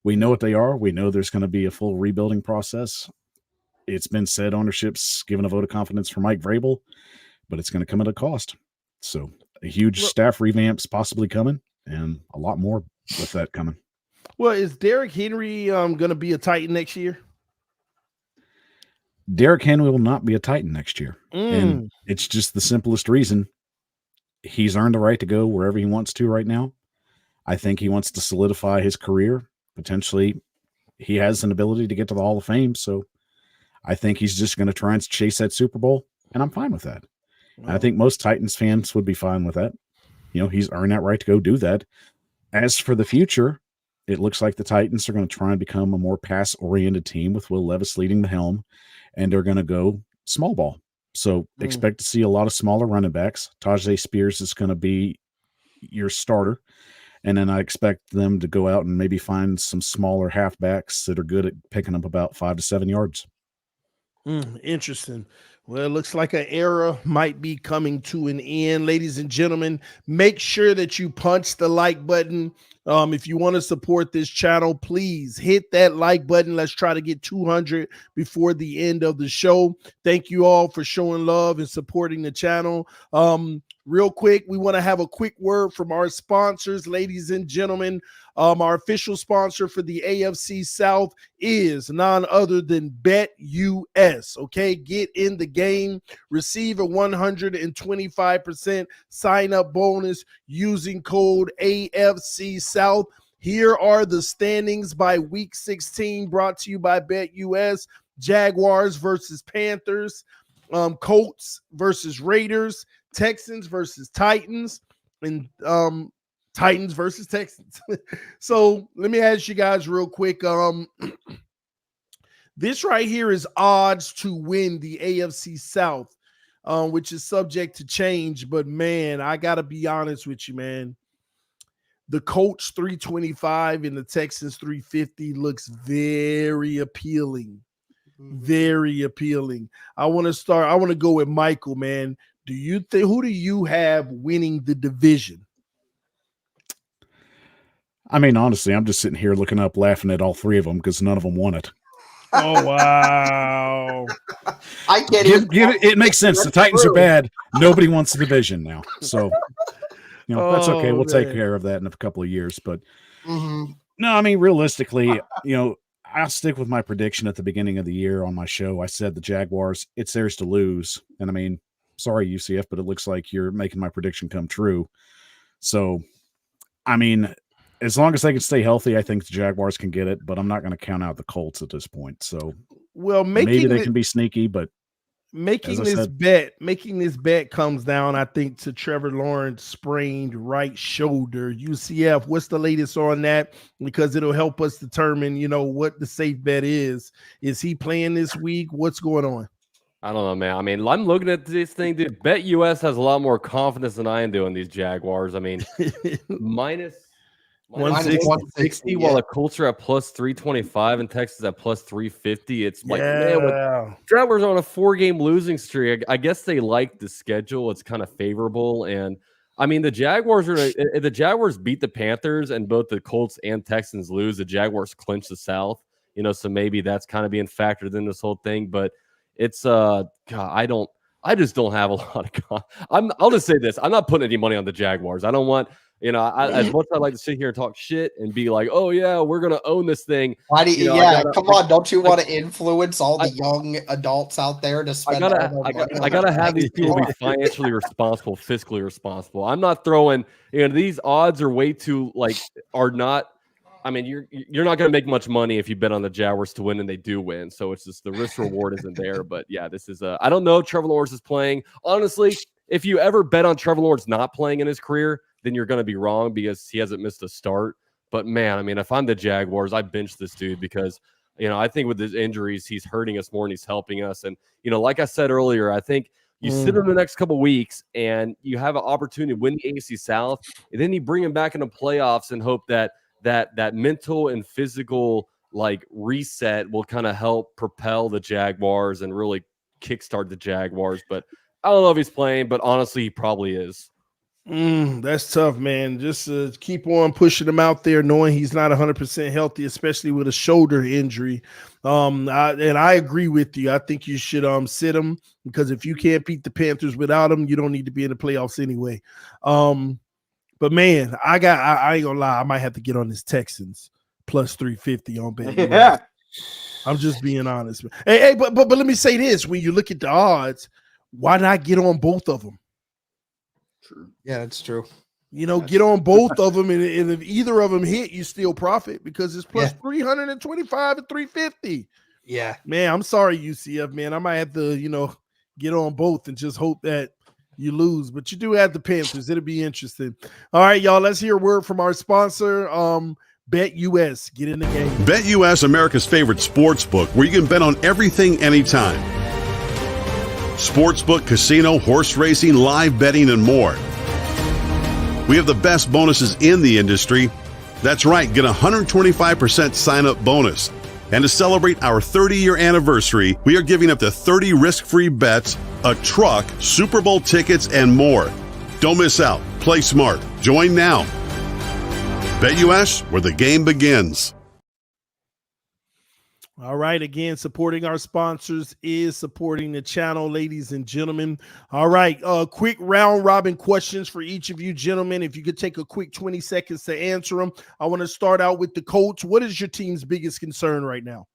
Speaker 5: we know what they are. We know there's going to be a full rebuilding process. It's been said ownership's given a vote of confidence for Mike Vrabel, but it's going to come at a cost. So a huge staff revamp's possibly coming, and a lot more with that coming.
Speaker 1: Well, is Derrick Henry going to be a Titan next year?
Speaker 5: Derrick Henry will not be a Titan next year. And it's just the simplest reason. He's earned the right to go wherever he wants to right now. I think he wants to solidify his career. Potentially, he has an ability to get to the Hall of Fame. So I think he's just going to try and chase that Super Bowl, and I'm fine with that. Wow. I think most Titans fans would be fine with that. He's earned that right to go do that. As for the future, it looks like the Titans are going to try and become a more pass-oriented team with Will Levis leading the helm, and they're going to go small ball. So expect to see a lot of smaller running backs. Tajay Spears is going to be your starter. And then I expect them to go out and maybe find some smaller halfbacks that are good at picking up about 5 to 7 yards.
Speaker 1: Interesting. Well, it looks like an era might be coming to an end. Ladies and gentlemen, make sure that you punch the like button. If you want to support this channel, please hit that like button. Let's try to get 200 before the end of the show. Thank you all for showing love and supporting the channel. Real quick, we want to have a quick word from our sponsors, ladies and gentlemen. Our official sponsor for the AFC South is none other than BetUS. Okay, get in the game, receive a 125% sign-up bonus using code AFC South. Here are the standings by Week 16, brought to you by BetUS. Jaguars versus Panthers, Colts versus Raiders, Texans versus Titans, and Titans versus Texans. So let me ask you guys real quick. This right here is odds to win the AFC South, which is subject to change. But man, I gotta be honest with you, man. The Colts 325 and the Texans 350 looks very appealing. Very appealing. I want to go with Michael, man. Who do you have winning the division?
Speaker 5: I mean, honestly, I'm just sitting here looking up, laughing at all three of them because none of them won it.
Speaker 1: Oh wow!
Speaker 4: I can't even.
Speaker 5: It makes sense. The Titans are bad. Nobody wants the division now, so that's okay. We'll take care of that in a couple of years. But no, I mean realistically, I'll stick with my prediction at the beginning of the year on my show. I said the Jaguars, it's theirs to lose, and I mean, sorry UCF, but it looks like you're making my prediction come true. So, I mean, as long as they can stay healthy, I think the Jaguars can get it, but I'm not going to count out the Colts at this point. So,
Speaker 1: well,
Speaker 5: maybe they can be sneaky, but
Speaker 1: making this bet comes down, I think, to Trevor Lawrence sprained right shoulder. UCF, what's the latest on that? Because it'll help us determine, what the safe bet is. Is he playing this week? What's going on?
Speaker 3: I don't know, man. I mean, I'm looking at this thing, dude. Bet US has a lot more confidence than I am doing these Jaguars. I mean, minus 160, while the Colts are at plus 325 and Texas at plus 350. It's like, man, Jaguars on a 4-game losing streak. I guess they like the schedule. It's kind of favorable. And I mean, the Jaguars beat the Panthers and both the Colts and Texans lose. The Jaguars clinch the South, so maybe that's kind of being factored in this whole thing. But it's God, I just don't have a lot of I'll just say this. I'm not putting any money on the Jaguars. I don't want, as much as I like to sit here and talk shit and be like, oh yeah, we're gonna own this thing.
Speaker 4: Why do you come on, don't you want to influence all the young adults out there to spend
Speaker 3: I gotta have these people be financially responsible, fiscally responsible. I'm not throwing, these odds are way too are not. I mean, you're not going to make much money if you bet on the Jaguars to win and they do win. So it's just the risk reward isn't there. But yeah, this is I don't know if Trevor Lawrence is playing. Honestly, if you ever bet on Trevor Lawrence not playing in his career, then you're going to be wrong because he hasn't missed a start. But man, I mean, if I'm the Jaguars, I bench this dude because, I think with his injuries, he's hurting us more than he's helping us. And, like I said earlier, I think you sit him the next couple of weeks and you have an opportunity to win the AFC South. And then you bring him back into playoffs and hope that mental and physical reset will kind of help propel the Jaguars and really kickstart the Jaguars. But I don't know if he's playing, but honestly, he probably is.
Speaker 1: That's tough, man. Just keep on pushing him out there, knowing he's not 100% healthy, especially with a shoulder injury. I agree with you. I think you should sit him because if you can't beat the Panthers without him, you don't need to be in the playoffs anyway. But man, I ain't gonna lie, I might have to get on this Texans plus 350 on bet.
Speaker 2: Yeah.
Speaker 1: I'm just being honest. Hey, but let me say this: when you look at the odds, why not get on both of them?
Speaker 4: True. Yeah, that's true.
Speaker 1: Get on both of them, and if either of them hit, you still profit because it's plus 325 and 350.
Speaker 4: Yeah,
Speaker 1: man, I'm sorry, UCF, man. I might have to, get on both and just hope that you lose, but you do have the Panthers. It'll be interesting. All right, y'all, let's hear a word from our sponsor, Bet US. Get in the game.
Speaker 6: Bet US, America's favorite sports book, where you can bet on everything anytime. Sportsbook, casino, horse racing, live betting, and more. We have the best bonuses in the industry. That's right, get a 125% sign-up bonus. And to celebrate our 30-year anniversary, we are giving up to 30 risk-free bets, a truck, Super Bowl tickets, and more. Don't miss out. Play smart. Join now. BetUS, where the game begins.
Speaker 1: All right. Again, supporting our sponsors is supporting the channel, ladies and gentlemen. All right. Quick round robin questions for each of you gentlemen. If you could take a quick 20 seconds to answer them. I want to start out with the Colts. What is your team's biggest concern right now?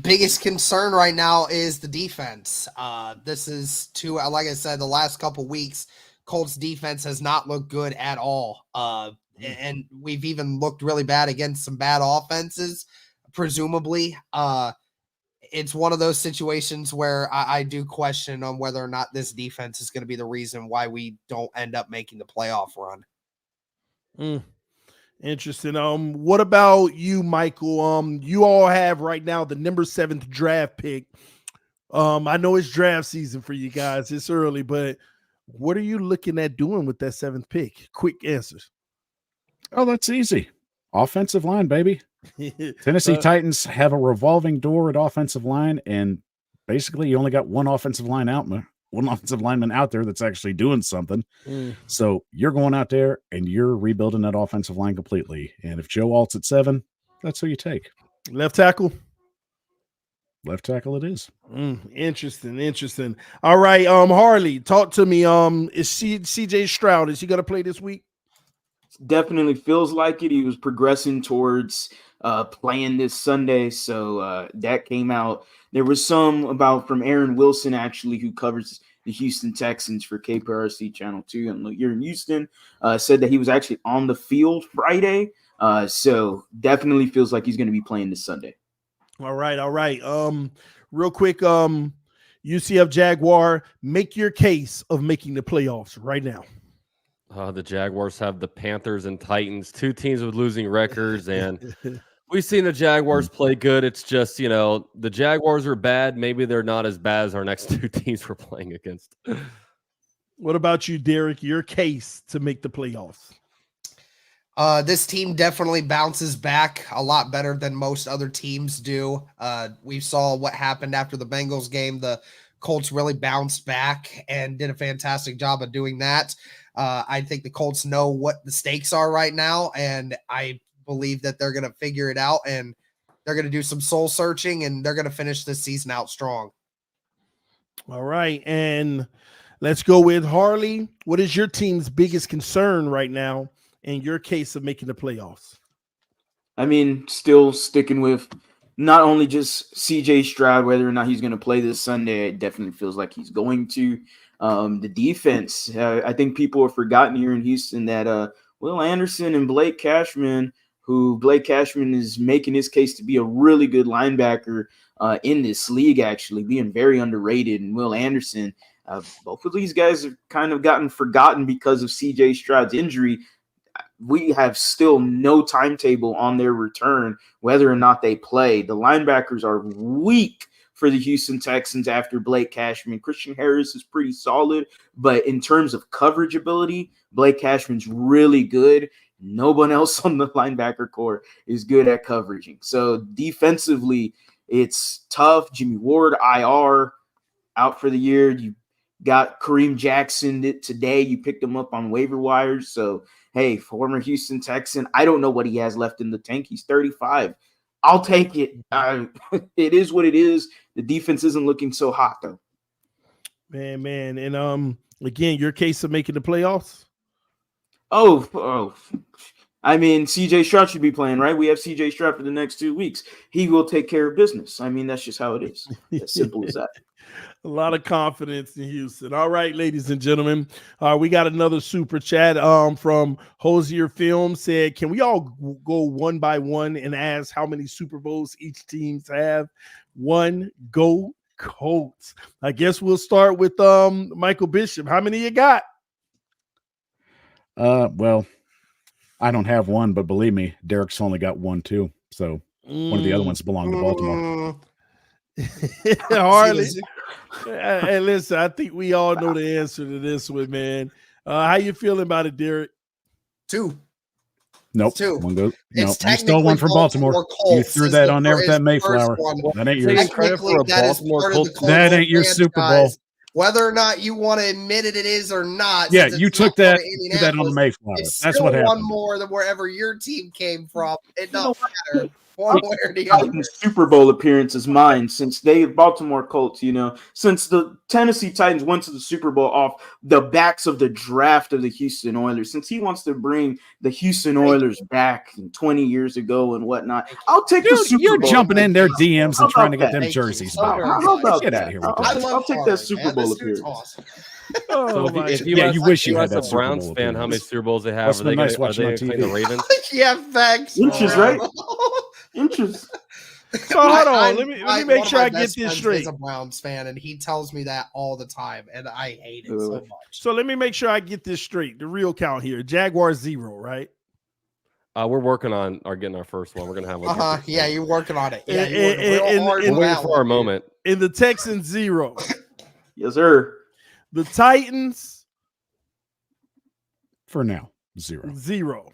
Speaker 4: Biggest concern right now is the defense. This is like I said, the last couple weeks, Colts defense has not looked good at all. And we've even looked really bad against some bad offenses, presumably. It's one of those situations where I do question on whether or not this defense is going to be the reason why we don't end up making the playoff run.
Speaker 1: Interesting. What about you, Michael? You all have right now the number 7th draft pick. I know it's draft season for you guys. It's early, but what are you looking at doing with that 7th pick? Quick answers.
Speaker 5: Oh, that's easy. Offensive line, baby. Tennessee Titans have a revolving door at offensive line, and basically you only got one offensive lineman out there that's actually doing something. So you're going out there and you're rebuilding that offensive line completely. And if Joe Alt's at 7, that's who you take.
Speaker 1: Left tackle.
Speaker 5: Left tackle it is.
Speaker 1: Interesting. All right, Harley, talk to me. Is CJ Stroud, is he gonna play this week?
Speaker 2: Definitely feels like it. He was progressing towards playing this Sunday, so that came out. There was some about from Aaron Wilson, actually, who covers the Houston Texans for KPRC Channel 2 and here in Houston, said that he was actually on the field Friday. So definitely feels like he's going to be playing this Sunday.
Speaker 1: All right. Real quick, UCF Jaguar, make your case of making the playoffs right now.
Speaker 3: The Jaguars have the Panthers and Titans, two teams with losing records, and we've seen the Jaguars play good. It's just, the Jaguars are bad. Maybe they're not as bad as our next two teams we're playing against.
Speaker 1: What about you, Derek? Your case to make the playoffs?
Speaker 4: This team definitely bounces back a lot better than most other teams do. We saw what happened after the Bengals game. The Colts really bounced back and did a fantastic job of doing that. I think the Colts know what the stakes are right now, and I believe that they're going to figure it out, and they're going to do some soul searching, and they're going to finish this season out strong.
Speaker 1: All right, and let's go with Harley. What is your team's biggest concern right now in your case of making the playoffs?
Speaker 2: I mean, still sticking with not only just CJ Stroud, whether or not he's going to play this Sunday, it definitely feels like he's going to. The defense, I think people have forgotten here in Houston that Will Anderson and Blake Cashman, who Blake Cashman is making his case to be a really good linebacker in this league, actually being very underrated. And Will Anderson, both of these guys have kind of gotten forgotten because of CJ Stroud's injury. We have still no timetable on their return, whether or not they play. The linebackers are weak for the Houston Texans after Blake Cashman. Christian Harris is pretty solid, but in terms of coverage ability, Blake Cashman's really good. No one else on the linebacker core is good at coveraging. So defensively, it's tough. Jimmy Ward, IR, out for the year. You got Kareem Jackson today. You picked him up on waiver wires. So, hey, former Houston Texan, I don't know what he has left in the tank. He's 35. I'll take it. It is what it is. The defense isn't looking so hot, though.
Speaker 1: Man. And again, your case of making the playoffs?
Speaker 2: Oh. I mean, CJ Stroud should be playing, right? We have CJ Stroud for the next 2 weeks. He will take care of business. I mean, that's just how it is. As simple as that.
Speaker 1: A lot of confidence in Houston. All right, ladies and gentlemen, we got another super chat from Hosier Film. Said, can we all go one by one and ask how many Super Bowls each teams have? One, go Colts. I guess we'll start with Michael Bishop. How many you got?
Speaker 5: Well, I don't have one, but believe me, Derek's only got one too. So one of the other ones belong to Baltimore.
Speaker 1: Harley. Hey, listen, I think we all know the answer to this one, man. How you feeling about it, Derek?
Speaker 4: 2.
Speaker 5: Nope.
Speaker 4: 2.
Speaker 5: One goes.
Speaker 4: It's
Speaker 5: No, you stole one from Baltimore. You threw that on there with that Mayflower. That ain't yours.
Speaker 4: Technically, that is part of the Colts
Speaker 5: That ain't your Super Bowl.
Speaker 4: Whether or not you want to admit it is or not.
Speaker 5: Yeah, you took that on the Mayflower. That's what happened.
Speaker 4: One more than wherever your team came from. It don't matter. One way or the other.
Speaker 2: Super Bowl appearance is mine since Baltimore Colts, since the Tennessee Titans went to the Super Bowl off the backs of the draft of the Houston Oilers. Since he wants to bring the Houston Oilers back 20 years ago and whatnot, I'll take the Super Bowl.
Speaker 5: You're jumping in their DMs and trying to get them jerseys.
Speaker 2: How about
Speaker 5: Get
Speaker 2: that?
Speaker 5: out of here with
Speaker 2: I'll take that Super Bowl appearance.
Speaker 4: Awesome.
Speaker 1: Oh,
Speaker 5: you wish you had that Super
Speaker 3: Browns
Speaker 5: Bowl
Speaker 3: fan, how many
Speaker 5: appearance.
Speaker 3: Super Bowls they have? Are they
Speaker 5: nice
Speaker 3: going to
Speaker 5: watching on
Speaker 3: play the
Speaker 5: TV.
Speaker 3: Ravens?
Speaker 4: Yeah, thanks.
Speaker 2: Inches, right? Inches.
Speaker 1: So hold on. Let me make sure I get this straight.
Speaker 4: He's a Browns fan, and he tells me that all the time, and I hate it so much.
Speaker 1: So let me make sure I get this straight. The real count here: Jaguars 0, right?
Speaker 3: We're working on getting our first one. We're gonna have one.
Speaker 4: Yeah, you're working on it. Yeah,
Speaker 3: we're waiting for our moment.
Speaker 1: In the Texans 0.
Speaker 2: Yes, sir.
Speaker 1: The Titans
Speaker 5: For now, 0.
Speaker 1: 0.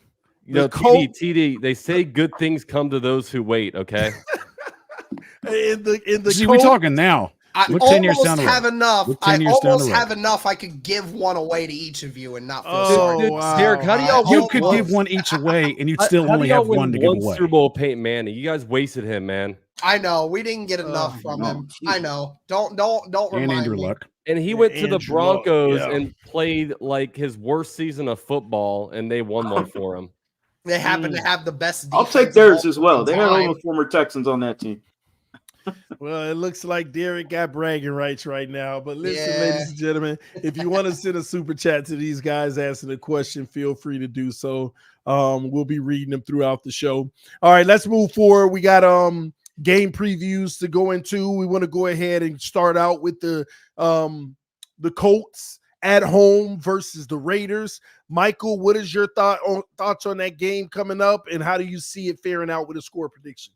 Speaker 3: TD, they say good things come to those who wait. Okay.
Speaker 1: In the
Speaker 5: See,
Speaker 1: Colts,
Speaker 5: we're talking now.
Speaker 4: I
Speaker 5: Look 10 years
Speaker 4: almost
Speaker 5: down the road.
Speaker 4: have enough.
Speaker 5: Look 10
Speaker 4: I
Speaker 5: years down the
Speaker 4: almost
Speaker 5: road.
Speaker 4: have enough. I could give one away to each of you and not feel
Speaker 1: Oh,
Speaker 4: sorry.
Speaker 3: Dude,
Speaker 1: wow.
Speaker 3: Derek, how do y'all
Speaker 5: You
Speaker 3: win
Speaker 5: could
Speaker 3: one-
Speaker 5: give one each away, and you'd
Speaker 3: how-
Speaker 5: still
Speaker 3: how do
Speaker 5: only
Speaker 3: y'all
Speaker 5: have
Speaker 3: win
Speaker 5: one to give
Speaker 3: one
Speaker 5: away.
Speaker 3: Super Bowl Peyton Manning. You guys wasted him, man.
Speaker 4: I know we didn't get enough from
Speaker 2: no,
Speaker 4: him.
Speaker 2: geez.
Speaker 4: I know. Don't
Speaker 5: And
Speaker 4: remind
Speaker 5: Andrew
Speaker 4: me.
Speaker 5: Luck.
Speaker 3: And he
Speaker 1: Yeah,
Speaker 3: went to the
Speaker 1: Andrew Luck,
Speaker 3: Broncos
Speaker 1: yeah.
Speaker 3: and played like his worst season of football, and they won one for him.
Speaker 4: They happen to have the best.
Speaker 2: I'll
Speaker 4: defense
Speaker 2: take theirs
Speaker 4: of
Speaker 2: as
Speaker 4: all
Speaker 2: well. They had all
Speaker 4: time.
Speaker 2: the former Texans on that team.
Speaker 1: Well, it looks like Derek got bragging rights right now. But listen,
Speaker 4: Yeah.
Speaker 1: ladies and gentlemen, if you want to send a super chat to these guys asking a question, feel free to do so. We'll be reading them throughout the show. All right, let's move forward. We got game previews to go into. We want to go ahead and start out with the Colts at home versus the Raiders. Michael, what is your thoughts on that game coming up, and how do you see it faring out with a score prediction?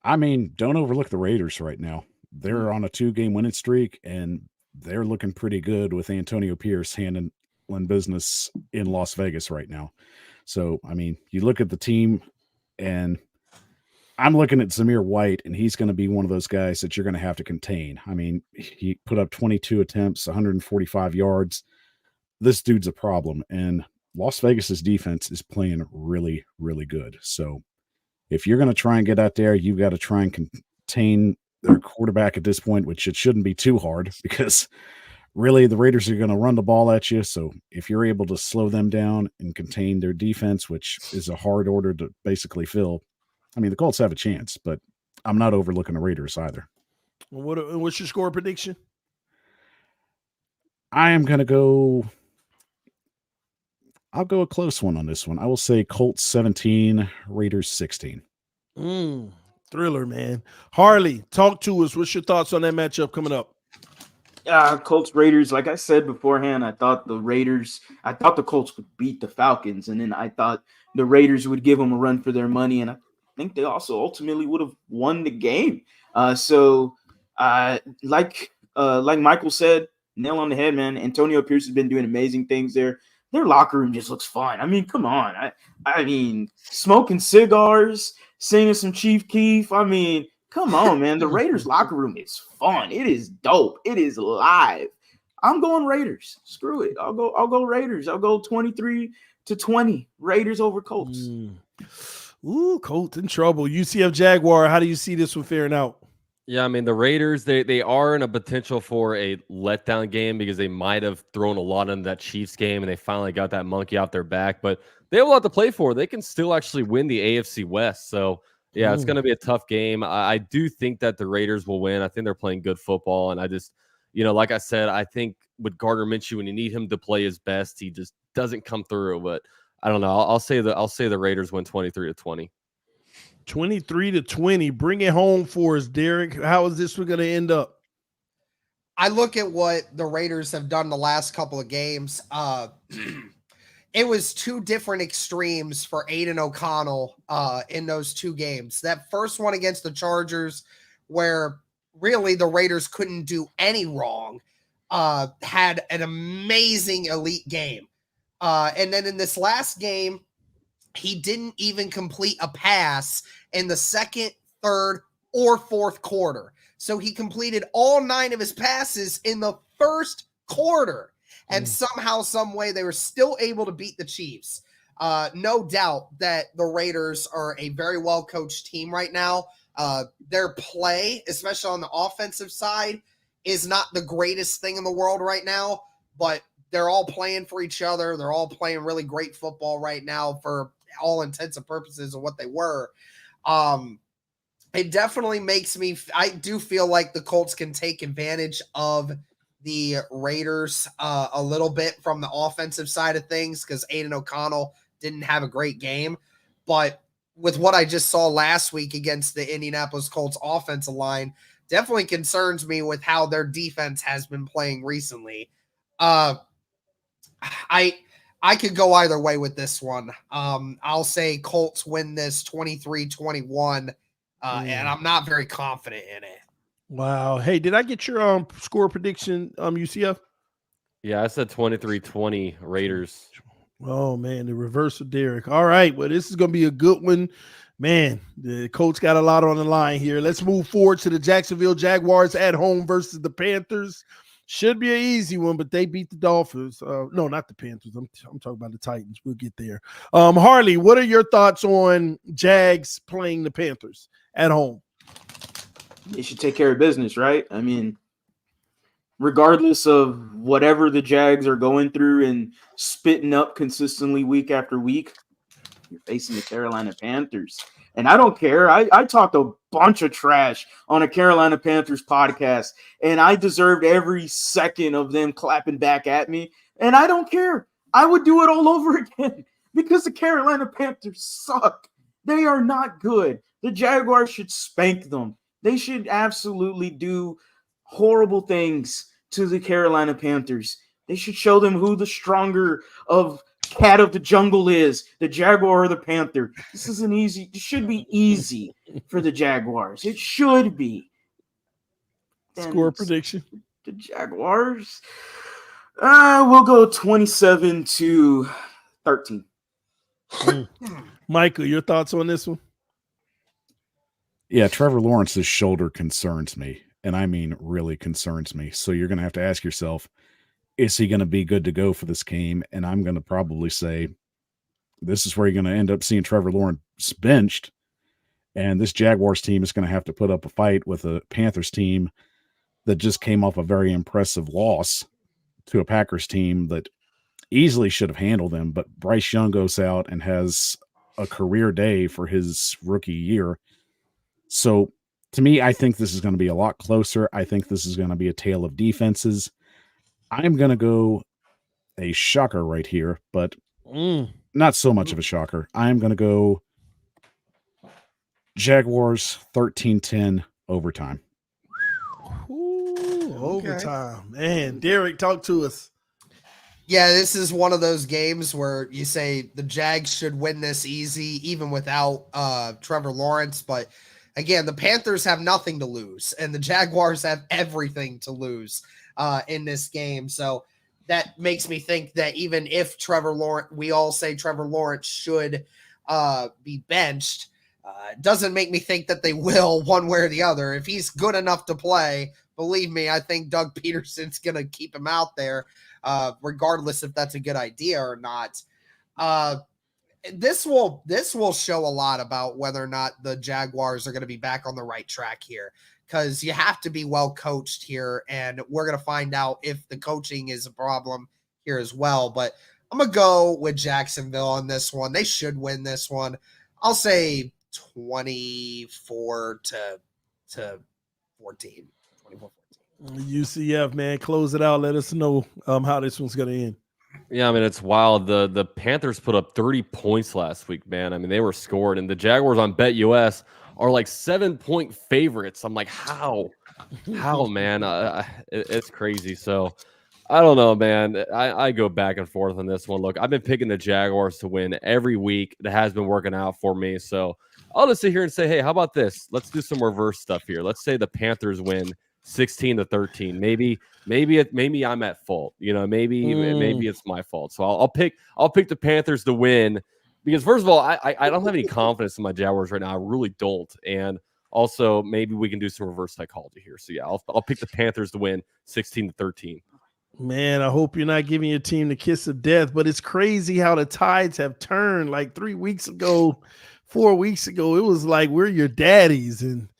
Speaker 5: I mean, don't overlook the Raiders right now. They're on a 2-game winning streak, and they're looking pretty good with Antonio Pierce handling business in Las Vegas right now. So, I mean, you look at the team, and I'm looking at Zamir White, and he's going to be one of those guys that you're going to have to contain. I mean, he put up 22 attempts, 145 yards. This dude's a problem, and Las Vegas's defense is playing really, really good. So, if you're going to try and get out there, you've got to try and contain their quarterback at this point, which it shouldn't be too hard because really the Raiders are going to run the ball at you. So if you're able to slow them down and contain their defense, which is a hard order to basically fill, I mean, the Colts have a chance, but I'm not overlooking the Raiders either.
Speaker 1: What's your score prediction?
Speaker 5: I am going to go. I'll go a close one on this one. I will say Colts 17, Raiders 16.
Speaker 1: Thriller, man. Harley, talk to us. What's your thoughts on that matchup coming up?
Speaker 2: Colts Raiders. Like I said beforehand, I thought the Colts would beat the Falcons, and then I thought the Raiders would give them a run for their money, and I think they also ultimately would have won the game. Like Michael said, nail on the head, man. Antonio Pierce has been doing amazing things there. Their locker room just looks fun. I mean, come on. I mean, smoking cigars, singing some Chief Keef. I mean, come on, man. The Raiders locker room is fun. It is dope. It is live. I'm going Raiders. Screw it. I'll go Raiders. I'll go 23-20. Raiders over Colts.
Speaker 1: Ooh, Colts in trouble. UCF Jaguar. How do you see this one faring out?
Speaker 3: Yeah, I mean, the Raiders, they are in a potential for a letdown game because they might have thrown a lot into that Chiefs game and they finally got that monkey off their back, but they have a lot to play for. They can still actually win the AFC West. So, yeah, it's going to be a tough game. I do think that the Raiders will win. I think they're playing good football. And I just, like I said, I think with Gardner Minshew, when you need him to play his best, he just doesn't come through. But I don't know. I'll say the Raiders win 23-20.
Speaker 1: 23-20. Bring it home for us, Derek. How is this one going to end up?
Speaker 4: I look at what the Raiders have done the last couple of games. It was two different extremes for Aiden O'Connell in those two games. That first one against the Chargers, where really the Raiders couldn't do any wrong, had an amazing elite game. And then in this last game, he didn't even complete a pass in the second, third, or fourth quarter. So he completed all 9 of his passes in the first quarter. And somehow, some way, they were still able to beat the Chiefs. No doubt that the Raiders are a very well-coached team right now. Their play, especially on the offensive side, is not the greatest thing in the world right now, but they're all playing for each other. They're all playing really great football right now for all intents and purposes of what they were. It definitely makes me, I do feel like the Colts can take advantage of the Raiders a little bit from the offensive side of things because Aiden O'Connell didn't have a great game. But with what I just saw last week against the Indianapolis Colts offensive line, definitely concerns me with how their defense has been playing recently. I could go either way with this one. I'll say Colts win this 23-21, and I'm not very confident in it.
Speaker 1: Wow. Hey, did I get your score prediction, UCF?
Speaker 3: Yeah, I said 23-20 Raiders.
Speaker 1: Oh, man, the reverse of Derek. All right, well, this is going to be a good one. Man, the Colts got a lot on the line here. Let's move forward to the Jacksonville Jaguars at home versus the Panthers. Should be an easy one, but they beat the Dolphins. No, not the Panthers. I'm talking about the Titans. We'll get there. Harley, what are your thoughts on Jags playing the Panthers at home?
Speaker 2: They should take care of business, right? I mean, regardless of whatever the Jags are going through and spitting up consistently week after week, you're facing the Carolina Panthers. And I don't care. I talked a bunch of trash on a Carolina Panthers podcast, and I deserved every second of them clapping back at me. And I don't care. I would do it all over again because the Carolina Panthers suck. They are not good. The Jaguars should spank them. They should absolutely do horrible things to the Carolina Panthers. They should show them who the stronger of cat of the jungle is, the Jaguar or the Panther. This isn't easy. It should be easy for the Jaguars. It should be.
Speaker 1: Score prediction.
Speaker 2: The Jaguars. We'll go 27-13.
Speaker 1: Michael, your thoughts on this one?
Speaker 5: Yeah, Trevor Lawrence's shoulder concerns me, and I mean really concerns me. So you're going to have to ask yourself, is he going to be good to go for this game? And I'm going to probably say this is where you're going to end up seeing Trevor Lawrence benched, and this Jaguars team is going to have to put up a fight with a Panthers team that just came off a very impressive loss to a Packers team that easily should have handled them, but Bryce Young goes out and has a career day for his rookie year. So to me, I think this is going to be a lot closer. I think this is going to be a tale of defenses. I'm going to go a shocker right here, but not so much of a shocker. I'm going to go Jaguars 13-10 overtime.
Speaker 1: Ooh, overtime. Man, Derek, talk to us.
Speaker 4: Yeah, this is one of those games where you say the Jags should win this easy, even without Trevor Lawrence. But again, the Panthers have nothing to lose, and the Jaguars have everything to lose in this game. So that makes me think that even if Trevor Lawrence, we all say Trevor Lawrence should be benched, it doesn't make me think that they will one way or the other. If he's good enough to play, believe me, I think Doug Peterson's going to keep him out there, regardless if that's a good idea or not. This will show a lot about whether or not the Jaguars are going to be back on the right track here, because you have to be well coached here, and we're going to find out if the coaching is a problem here as well. But I'm going to go with Jacksonville on this one. They should win this one. I'll say 24 to 14. 24-14.
Speaker 1: UCF, man, close it out. Let us know how this one's going to end.
Speaker 3: Yeah, I mean, it's wild. The Panthers put up 30 points last week, man. I mean, they were scored, and the Jaguars on BetUS are like 7-point favorites. I'm like, how, man? It's crazy. So I don't know, man. I go back and forth on this one. Look, I've been picking the Jaguars to win every week. It has been working out for me. So I'll just sit here and say, hey, how about this? Let's do some reverse stuff here. Let's say the Panthers win 16-13. Maybe I'm at fault. You know, maybe it's my fault. So I'll pick the Panthers to win, because first of all, I don't have any confidence in my Jaguars right now. I really don't. And also maybe we can do some reverse psychology here. So yeah, I'll pick the Panthers to win 16-13.
Speaker 1: Man, I hope you're not giving your team the kiss of death, but it's crazy how the tides have turned. Like 4 weeks ago, it was like we're your daddies, and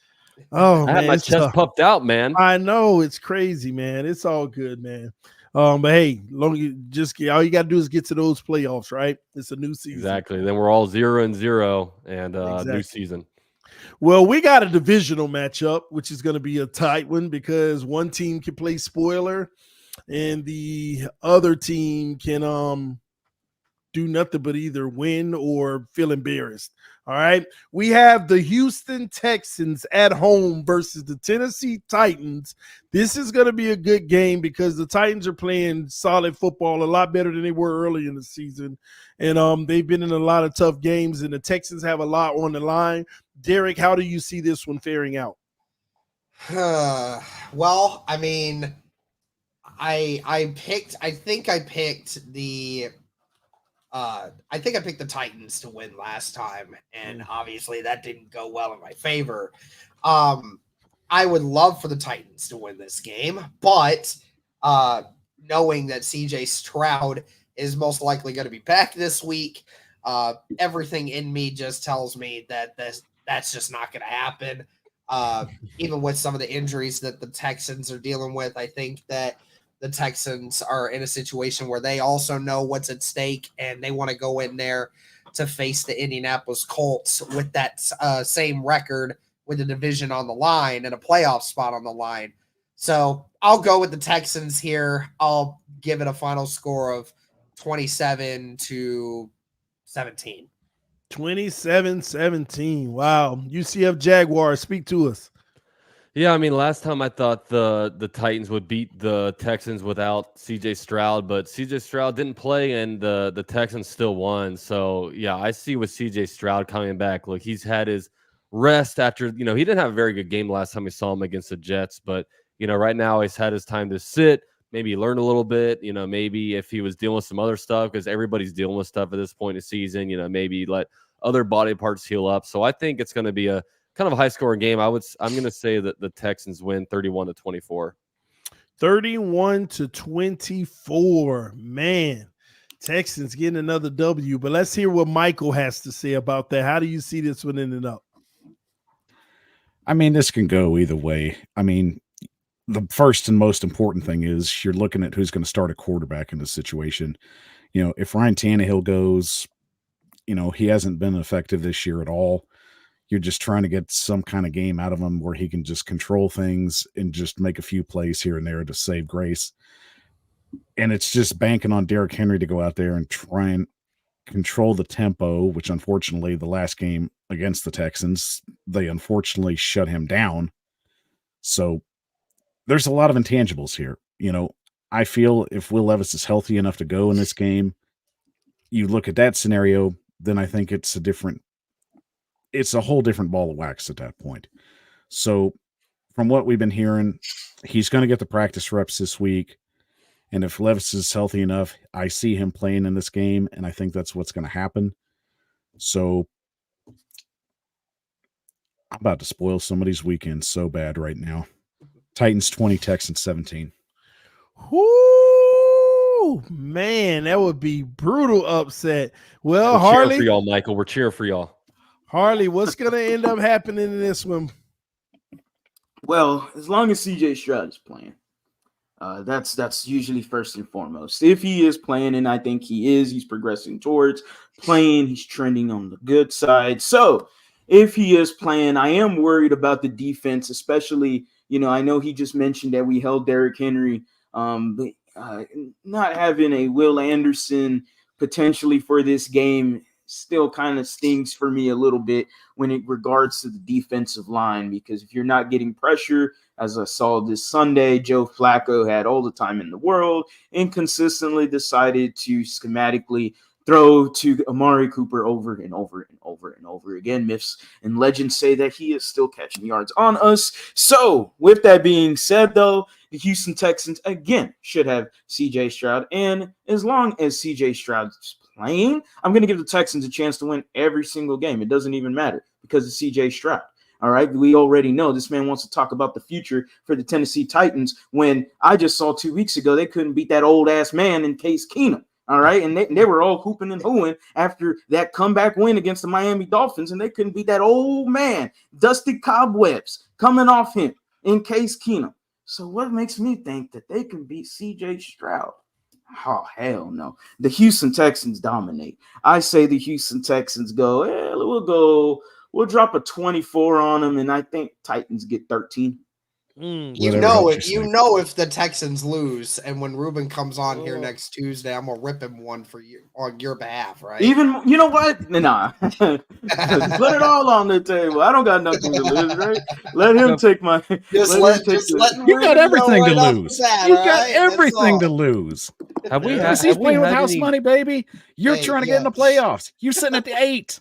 Speaker 1: I
Speaker 3: had my chest puffed out, man.
Speaker 1: I know, it's crazy, man. It's all good, man. But hey, all you got to do is get to those playoffs, right? It's a new season.
Speaker 3: Exactly. Then we're all 0-0 and
Speaker 1: Exactly.
Speaker 3: New season.
Speaker 1: Well, we got a divisional matchup, which is going to be a tight one because one team can play spoiler and the other team can do nothing but either win or feel embarrassed. All right. We have the Houston Texans at home versus the Tennessee Titans. This is going to be a good game because the Titans are playing solid football, a lot better than they were early in the season. And they've been in a lot of tough games, and the Texans have a lot on the line. Derek, how do you see this one faring out?
Speaker 4: Well, I mean, I think I picked the I think I picked the Titans to win last time, and obviously that didn't go well in my favor. I would love for the Titans to win this game, but knowing that CJ Stroud is most likely going to be back this week, everything in me just tells me that that's just not going to happen. Even with some of the injuries that the Texans are dealing with, I think that the Texans are in a situation where they also know what's at stake, and they want to go in there to face the Indianapolis Colts with that same record, with the division on the line and a playoff spot on the line. So I'll go with the Texans here. I'll give it a final score of 27-17.
Speaker 1: 27-17. Wow. UCF Jaguars, speak to us.
Speaker 3: Yeah, I mean, last time I thought the Titans would beat the Texans without CJ Stroud, but CJ Stroud didn't play, and the Texans still won. So, yeah, I see with CJ Stroud coming back. Look, he's had his rest after, he didn't have a very good game last time we saw him against the Jets, but, right now he's had his time to sit, maybe learn a little bit, maybe if he was dealing with some other stuff, because everybody's dealing with stuff at this point in the season, maybe let other body parts heal up. So I think it's going to be a kind of a high-scoring game. I'm going to say that the Texans win 31-24.
Speaker 1: 31-24. Man, Texans getting another W. But let's hear what Michael has to say about that. How do you see this one ending up?
Speaker 5: I mean, this can go either way. I mean, the first and most important thing is you're looking at who's going to start a quarterback in this situation. If Ryan Tannehill goes, he hasn't been effective this year at all. You're just trying to get some kind of game out of him where he can just control things and just make a few plays here and there to save grace. And it's just banking on Derrick Henry to go out there and try and control the tempo, which unfortunately the last game against the Texans, they unfortunately shut him down. So there's a lot of intangibles here. I feel if Will Levis is healthy enough to go in this game, you look at that scenario, then I think it's a whole different ball of wax at that point. So from what we've been hearing, he's going to get the practice reps this week. And if Levis is healthy enough, I see him playing in this game, and I think that's what's going to happen. So I'm about to spoil somebody's weekend so bad right now. Titans 20, Texans 17.
Speaker 1: Whoo, man, that would be brutal upset. Well,
Speaker 3: We're
Speaker 1: Harley,
Speaker 3: cheering for y'all, Michael. We're cheering for y'all.
Speaker 1: Harley, what's going to end up happening in this one?
Speaker 2: Well, as long as CJ Stroud is playing, that's usually first and foremost. If he is playing, and I think he is, he's progressing towards playing. He's trending on the good side. So if he is playing, I am worried about the defense, especially, I know he just mentioned that we held Derrick Henry, but not having a Will Anderson potentially for this game still kind of stings for me a little bit when it regards to the defensive line, because if you're not getting pressure, as I saw this Sunday, Joe Flacco had all the time in the world and consistently decided to schematically throw to Amari Cooper over and over and over and over again. Myths and legends say that he is still catching yards on us. So with that being said, though, the Houston Texans again should have CJ Stroud, and as long as CJ Stroud's playing, I'm going to give the Texans a chance to win every single game. It doesn't even matter because of CJ Stroud. All right, we already know this man wants to talk about the future for the Tennessee Titans when I just saw 2 weeks ago they couldn't beat that old-ass man in Case Keenum. All right, and they were all hooping and hooing after that comeback win against the Miami Dolphins, and they couldn't beat that old man, dusty cobwebs coming off him in Case Keenum. So what makes me think that they can beat CJ Stroud? Oh, hell no. The Houston Texans dominate. I say the Houston Texans we'll drop a 24 on them, and I think Titans get 13.
Speaker 4: If the Texans lose, and when Ruben comes on here next Tuesday, I'm gonna rip him one for you on your behalf, right?
Speaker 2: Even you know what? Nah, put it all on the table. I don't got nothing to lose, right? Let him take my.
Speaker 5: You got everything to lose. You got everything to lose.
Speaker 3: Have we?
Speaker 5: He's playing with house money, baby. You're trying to get in the playoffs. You're sitting at the 8.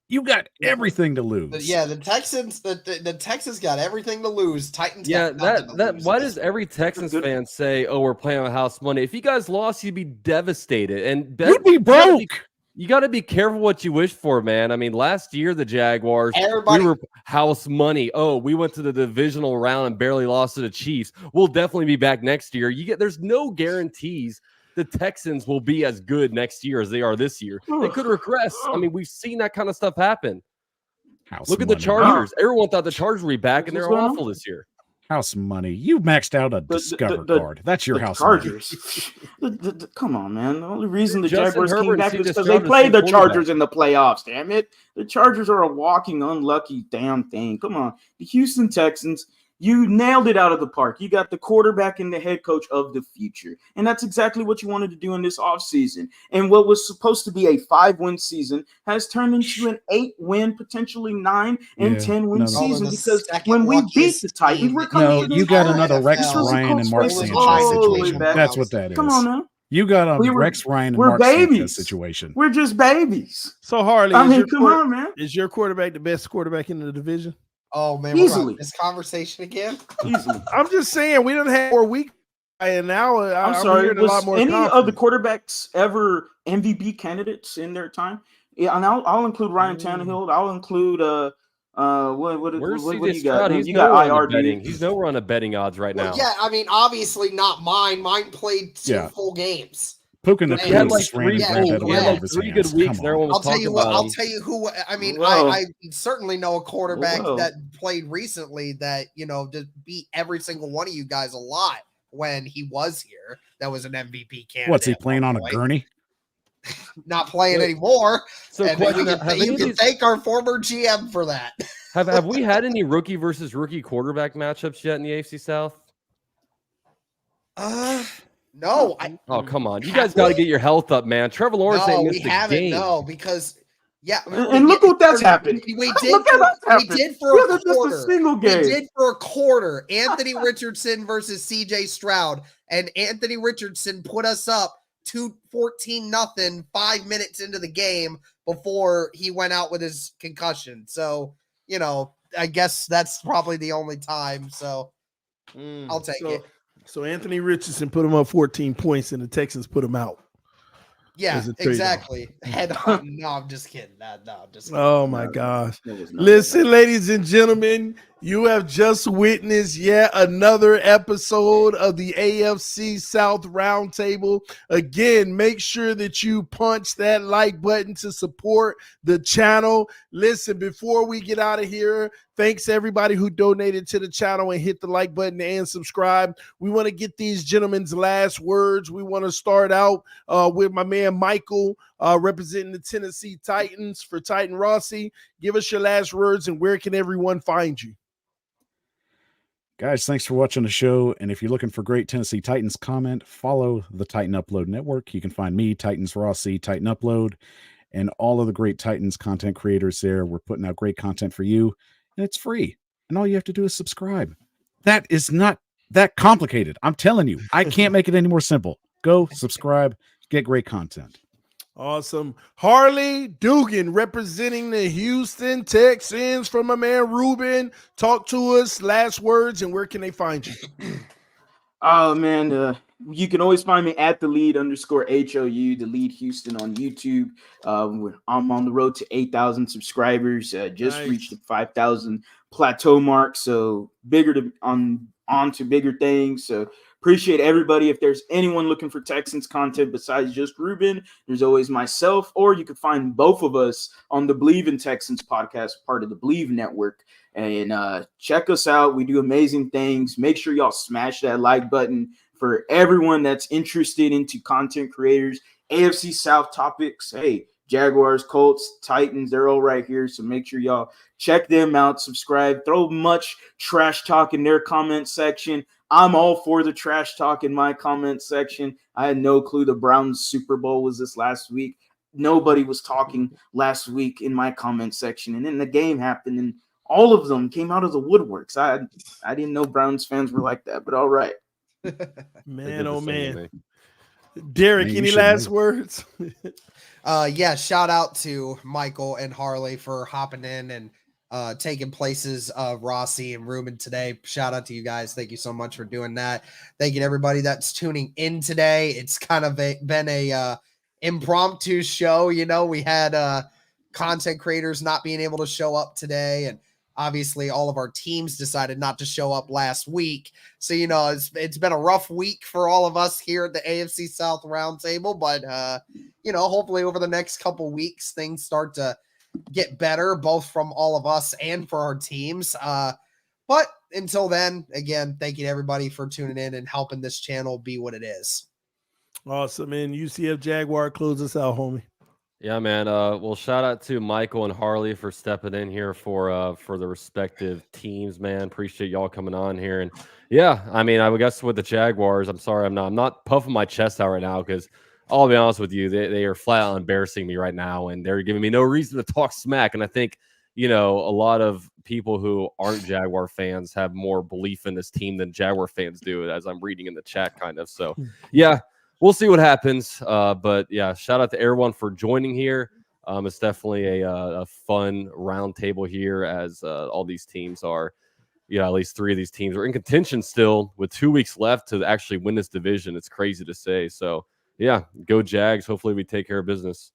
Speaker 5: You got everything to lose.
Speaker 4: The Texans, the Texans got everything to lose. Titans.
Speaker 3: Yeah,
Speaker 4: got
Speaker 3: that. Why does every Texans fan say, "Oh, we're playing on house money"? If you guys lost, you'd be devastated, and
Speaker 5: you'd be broke.
Speaker 3: You got to be careful what you wish for, man. I mean, last year the Jaguars,
Speaker 4: Everybody-
Speaker 3: we were house money. Oh, we went to the divisional round and barely lost to the Chiefs. We'll definitely be back next year. There's no guarantees the Texans will be as good next year as they are this year. They could regress. I mean, we've seen that kind of stuff happen. Look at the Chargers. Everyone thought the Chargers would be back, and they're awful this year.
Speaker 5: House money. You maxed out a Discover card. That's your house
Speaker 2: Chargers. Come on, man. The only reason the
Speaker 3: Justin
Speaker 2: Jaguars
Speaker 3: Herbert
Speaker 2: came back
Speaker 3: and
Speaker 2: is
Speaker 3: C.J.
Speaker 2: because
Speaker 3: Stroud
Speaker 2: they
Speaker 3: are
Speaker 2: played the
Speaker 3: the
Speaker 2: Chargers in the playoffs, damn it. The Chargers are a walking, unlucky damn thing. Come on. The Houston Texans, you nailed it out of the park. You got the quarterback and the head coach of the future. And that's exactly what you wanted to do in this offseason. And what was supposed to be a 5-win season has turned into an 8-win, potentially 9 and 10-win season. Because when we beat the Titans, we're coming in.
Speaker 5: You got another Rex Ryan and Mark Sanchez situation. That's what that is.
Speaker 2: Come on now.
Speaker 5: You got a Rex Ryan and Mark Sanchez situation.
Speaker 2: We're just babies.
Speaker 1: So Harley,
Speaker 2: come on, man.
Speaker 1: Is your quarterback the best quarterback in the division?
Speaker 4: Oh man,
Speaker 2: easily.
Speaker 4: This conversation again.
Speaker 2: Easily.
Speaker 1: I'm just saying we don't have 4 weeks, and now I'm sorry.
Speaker 2: Was a lot more any of the quarterbacks ever MVP candidates in their time? Yeah, and I'll include Ryan Tannehill. I'll include what do you got?
Speaker 3: He's
Speaker 2: you got IR
Speaker 3: betting. He's nowhere on the betting odds right now.
Speaker 4: Yeah, I mean, obviously not mine. Mine played 2 full games.
Speaker 5: Puka Nacua
Speaker 3: had like 3 good weeks. And everyone was talking about
Speaker 4: I'll tell you who. I mean, I certainly know a quarterback that played recently that just beat every single one of you guys a lot when he was here. That was an MVP candidate.
Speaker 5: What's he playing on a gurney?
Speaker 4: Not playing anymore.
Speaker 3: So
Speaker 4: and you can thank our former GM for that.
Speaker 3: Have we had any rookie versus rookie quarterback matchups yet in the AFC South?
Speaker 4: No.
Speaker 3: Oh, come on. You guys got to get your health up, man. Trevor Lawrence ain't missed a game.
Speaker 4: No, because
Speaker 2: and look what that's happened.
Speaker 4: We did for a quarter.
Speaker 2: A single game.
Speaker 4: We did for a quarter. Anthony Richardson versus CJ Stroud, and Anthony Richardson put us up 14-0 5 minutes into the game before he went out with his concussion. So, I guess that's probably the only time. So I'll take it.
Speaker 1: So Anthony Richardson put him up 14 points, and the Texans put him out.
Speaker 4: Yeah, exactly. Head on. No, I'm just kidding. No, I'm just kidding.
Speaker 1: Oh my gosh. Listen, ladies and gentlemen, you have just witnessed yet another episode of the AFC South Roundtable. Again, make sure that you punch that like button to support the channel. Listen, before we get out of here, thanks everybody who donated to the channel and hit the like button and subscribe. We want to get these gentlemen's last words. We want to start out with my man Michael, representing the Tennessee Titans for Titan Rossi. Give us your last words and where can everyone find you?
Speaker 5: Guys, thanks for watching the show. And if you're looking for great Tennessee Titans comment, follow the Titan Upload Network. You can find me, Titans Rossi, Titan Upload, and all of the great Titans content creators there. We're putting out great content for you, and it's free. And all you have to do is subscribe. That is not that complicated. I'm telling you, I can't make it any more simple. Go subscribe, get great content.
Speaker 1: Awesome. Harley Dugan representing the Houston Texans from my man Ruben. Talk to us, last words, and where can they find you?
Speaker 2: Oh, man. You can always find me at @the_lead_HOU, the Lead Houston on YouTube. I'm on the road to 8,000 subscribers. Just reached the 5,000 plateau mark. So on to bigger things. So appreciate everybody. If there's anyone looking for Texans content besides just Ruben, there's always myself, or you can find both of us on the Believe in Texans podcast, part of the Believe Network. And check us out. We do amazing things. Make sure y'all smash that like button for everyone that's interested into content creators, AFC South topics. Hey, Jaguars, Colts, Titans, they're all right here. So make sure y'all check them out, subscribe, throw much trash talk in their comment section. I'm all for the trash talk in my comment section. I had no clue the Browns Super Bowl was this last week. Nobody was talking last week in my comment section. And then the game happened, and all of them came out of the woodworks. I didn't know Browns fans were like that, but all right.
Speaker 1: Man, oh man. Derek, any last words?
Speaker 4: Shout out to Michael and Harley for hopping in and taking places of Rossi and Ruben today. Shout out to you guys. Thank you so much for doing that. Thank you to everybody that's tuning in today. It's kind of been a impromptu show. We had content creators not being able to show up today, and obviously all of our teams decided not to show up last week. So, it's been a rough week for all of us here at the AFC South Roundtable, but, hopefully over the next couple weeks, things start to get better, both from all of us and for our teams. But until then, again, thank you to everybody for tuning in and helping this channel be what it is.
Speaker 1: Awesome, man. UCF Jaguar, close us out, homie.
Speaker 3: Yeah, man. Well, shout out to Michael and Harley for stepping in here for the respective teams, man. Appreciate y'all coming on here. And yeah, I mean, I guess with the Jaguars, I'm sorry, I'm not puffing my chest out right now because I'll be honest with you, they are flat out embarrassing me right now, and they're giving me no reason to talk smack. And I think, a lot of people who aren't Jaguar fans have more belief in this team than Jaguar fans do, as I'm reading in the chat, kind of. So, yeah. We'll see what happens, but yeah, shout out to everyone for joining here. It's definitely a fun roundtable here, as all these teams are. At least 3 of these teams are in contention still with 2 weeks left to actually win this division. It's crazy to say. So yeah, go Jags. Hopefully we take care of business.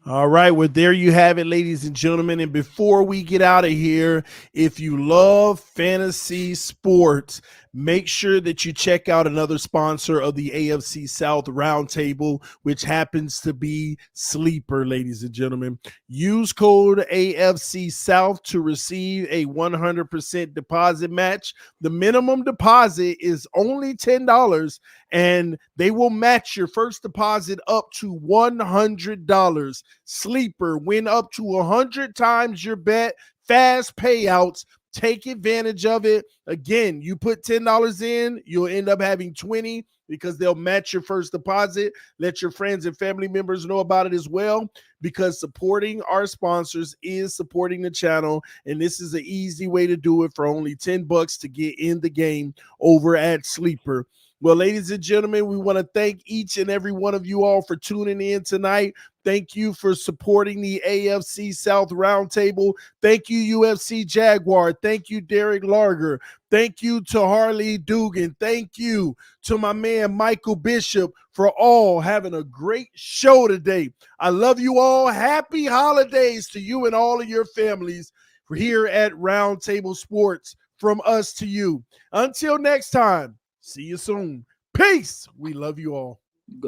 Speaker 1: All right, well, there you have it, ladies and gentlemen. And before we get out of here, if you love fantasy sports, make sure that you check out another sponsor of the AFC South Roundtable, which happens to be Sleeper, ladies and gentlemen. Use code AFC South to receive a 100% deposit match. The minimum deposit is only $10, and they will match your first deposit up to $100. Sleeper, win up to 100 times your bet, fast payouts. Take advantage of it. Again, you put $10 in, you'll end up having 20 because they'll match your first deposit. Let your friends and family members know about it as well, because supporting our sponsors is supporting the channel, and this is an easy way to do it for only $10 to get in the game over at Sleeper. Well, ladies and gentlemen, we want to thank each and every one of you all for tuning in tonight. Thank you for supporting the AFC South Roundtable. Thank you, UFC Jaguar. Thank you, Derek Larger. Thank you to Harley Dugan. Thank you to my man, Michael Bishop, for all having a great show today. I love you all. Happy holidays to you and all of your families here at Roundtable Sports, from us to you. Until next time, see you soon. Peace. We love you all.